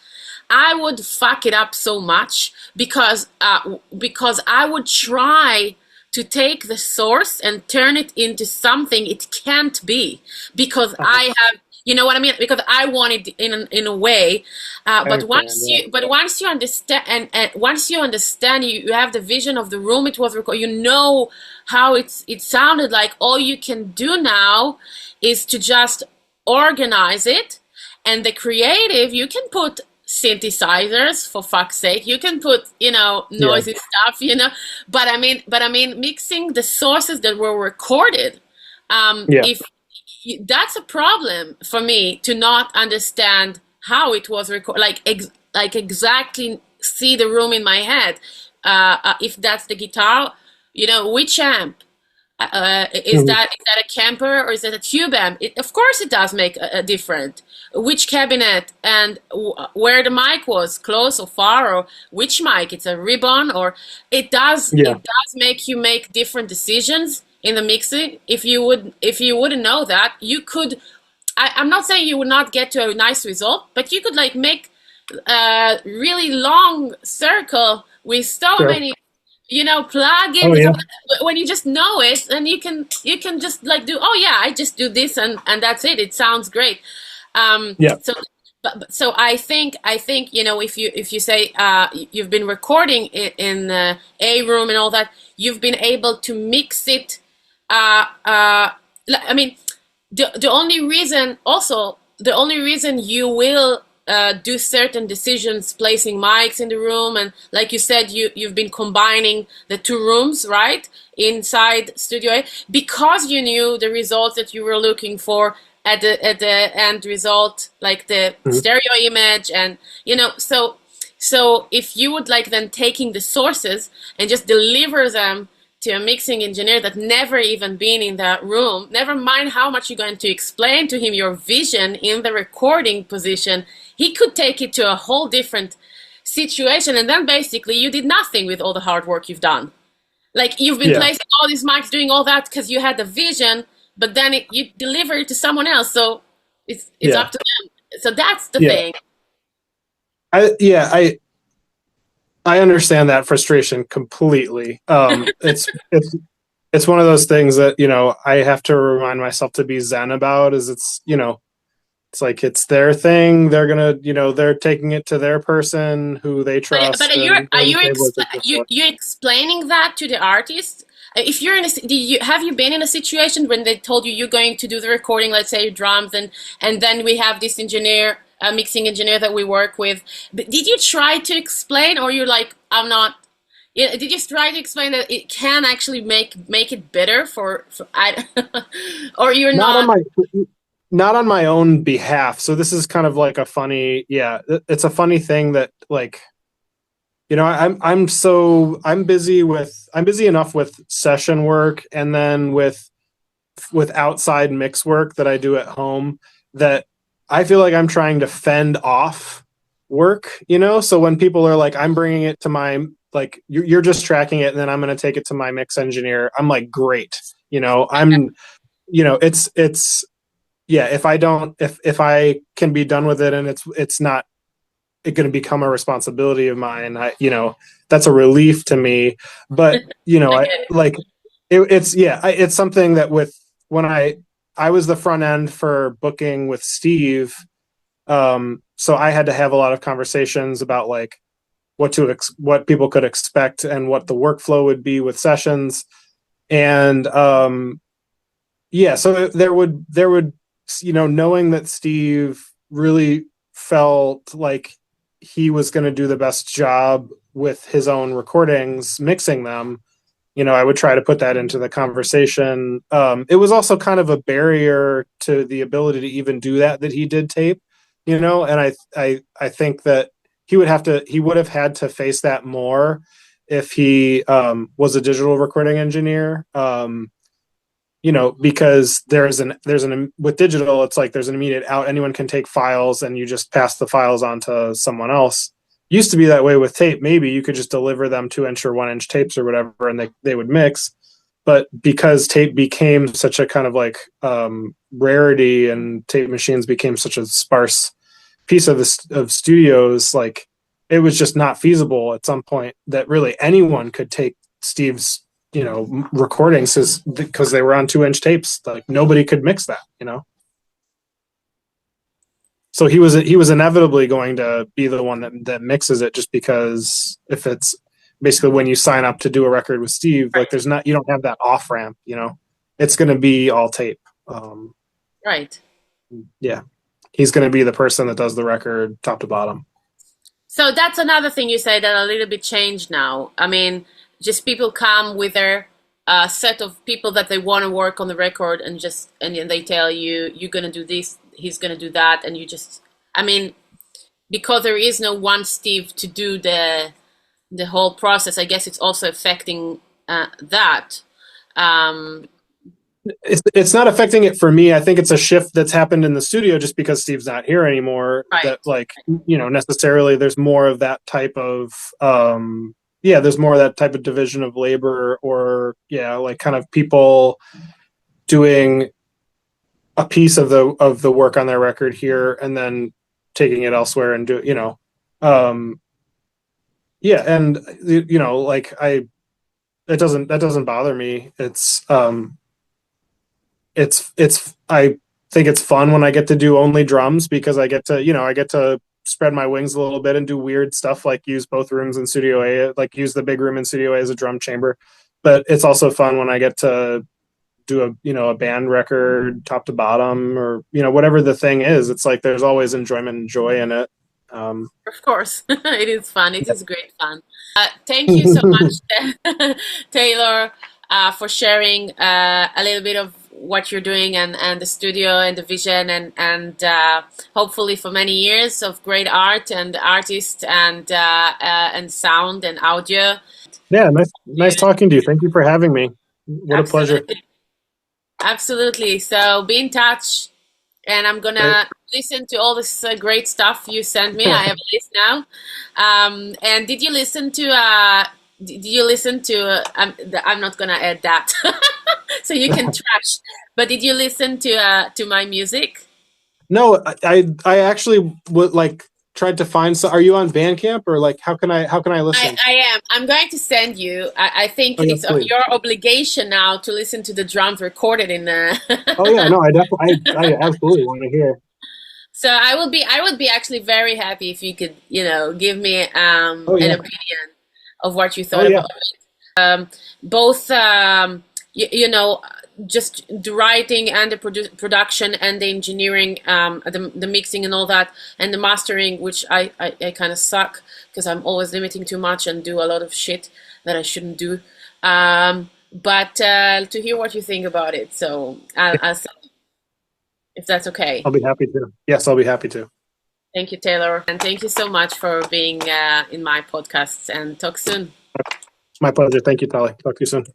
I would fuck it up so much because I would try to take the source and turn it into something it can't be, because Uh-huh. I have, you know what I mean, because I want it in a way. I understand. Yeah. But once you understand, and once you understand, you have the vision of the room it was recorded, how it sounded like. All you can do now is to just organize it. And the creative, you can put synthesizers, for fuck's sake. You can put, Yeah. noisy stuff, but I mean, mixing the sources that were recorded. Yeah. If That's a problem for me, to not understand how it was recorded, like exactly see the room in my head. If that's the guitar, which amp. Mhm. Is that a camper or is that a tube amp? Of course, it does make a difference. Which cabinet and where the mic was, close or far, or which mic? It's a ribbon, or Yeah. it does make you make different decisions in the mixing. If you wouldn't know that, you could. I'm not saying you would not get to a nice result, but you could like make a really long circle with so Sure. many Oh plugins and yeah. stuff. But when you just know it, then you can just like do, oh yeah, I just do this, and that's it, it sounds great. Yeah. So so I think if you say you've been recording in a room and all that, you've been able to mix it. I mean, the only reason you will do certain decisions, placing mics in the room, and like you said, you've been combining the two rooms, right, inside Studio A, because you knew the results that you were looking for at the end result, like the Mhm. stereo image, and so if you would like then taking the sources and just deliver them to a mixing engineer that never even been in that room, never mind how much you're going to explain to him your vision in the recording position, he could take it to a whole different situation, and then basically you did nothing with all the hard work you've done. Like you've been Yeah, placing all these mics, doing all that because you had the vision, but then you deliver it to someone else, so it's yeah, up to them. So that's the yeah. thing. I understand that frustration completely. It's one of those things that I have to remind myself to be zen about. Is it's like it's their thing. They're gonna they're taking it to their person who they But trust, and are whoever you they work with before. you explaining that to the artist? If you're in a, have you been in a situation when they told you you're going to do the recording, let's say drums, and then we have this engineer, a mixing engineer that we work with. But did you try to explain, or you're like, I'm not? Yeah, did you try to explain that it can actually make it better for I, or you're Not on not? my own behalf. So this is kind of like a funny, yeah, it's a funny thing that like I'm busy enough with session work and then with outside mix work that I do at home that I feel like I'm trying to fend off work. So when people are like, I'm bringing it to my, like, you're just tracking it and then I'm going to take it to my mix engineer. I'm like, great. It's, yeah, if I don't, if I can be done with it and it's not going to become a responsibility of mine, that's a relief to me. But, I I get it. like, it's something that when I was the front end for booking with Steve. So I had to have a lot of conversations about like what people could expect and what the workflow would be with sessions. And yeah, so there would knowing that Steve really felt like he was going to do the best job with his own recordings mixing them. I would try to put that into the conversation. It was also kind of a barrier to the ability to even do that he did tape. And I think that he would have had to face that more if he was a digital recording engineer. Because there's an with digital, it's like there's an immediate out. Anyone can take files and you just pass the files on to someone else. Used to be that way with tape. Maybe you could just deliver them 2-inch or 1-inch tapes or whatever, and they would mix. But because tape became such a kind of like rarity, and tape machines became such a sparse piece of studios, like it was just not feasible at some point that really anyone could take Steve's recordings because they were on 2-inch tapes. Like nobody could mix that. So he was inevitably going to be the one that mixes it, just because if it's basically when you sign up to do a record with Steve, like Right, you don't have that off ramp. It's going to be all tape. um right. yeah, he's going to be the person that does the record top to bottom. So that's another thing you say that a little bit changed now. I mean, just people come with their set of people that they want to work on the record, and then they tell you you're gonna do this, he's gonna do that, and you just, I mean, because there is no one Steve to do the whole process. I guess it's also affecting that. Um, It's not affecting it for me. I think it's a shift that's happened in the studio just because Steve's not here anymore. That right. like necessarily there's more of that type of there's more of that type of division of labor, or like kind of people doing a piece of the work on their record here and then taking it elsewhere and um and like that doesn't bother me. It's I think it's fun when I get to do only drums, because I get to spread my wings a little bit and do weird stuff like use both rooms in Studio A, like use the big room in Studio A as a drum chamber. But it's also fun when I get to do a band record top to bottom, or whatever the thing is. It's like there's always enjoyment and joy in it. um Of course, it is fun. It is great fun. Thank you so much, Taylor, for sharing a little bit of what you're doing and the studio and the vision and hopefully for many years of great art and artists and sound and audio. Yeah, nice talking to you. Thank you for having me. What a pleasure. Absolutely. Absolutely. So be in touch, and I'm Great. gonna listen to all this great stuff you sent me. I have a list now. And did you listen to? Did you listen to? I'm not gonna add that, so you can trash. But did you listen to my music? No, I actually would like tried to find. So, are you on Bandcamp or like how can I listen? I am. I'm going to send you. I think Oh yes, it's please. your obligation now to listen to the drums recorded in. Oh yeah, no, I definitely I absolutely want to hear. So I would be actually very happy if you could, give me Oh an yeah. opinion of what you Oh thought yeah. about both just the writing and the production and the engineering, the mixing and all that, and the mastering, which I kind of suck because I'm always limiting too much and do a lot of shit that I shouldn't do. But to hear what you think about it, so I'll say, if that's okay. I'll be happy to. Yes, I'll be happy to. Thank you, Taylor. And thank you so much for being in my podcasts, and talk soon. My pleasure. Thank you, Tali. Talk to you soon.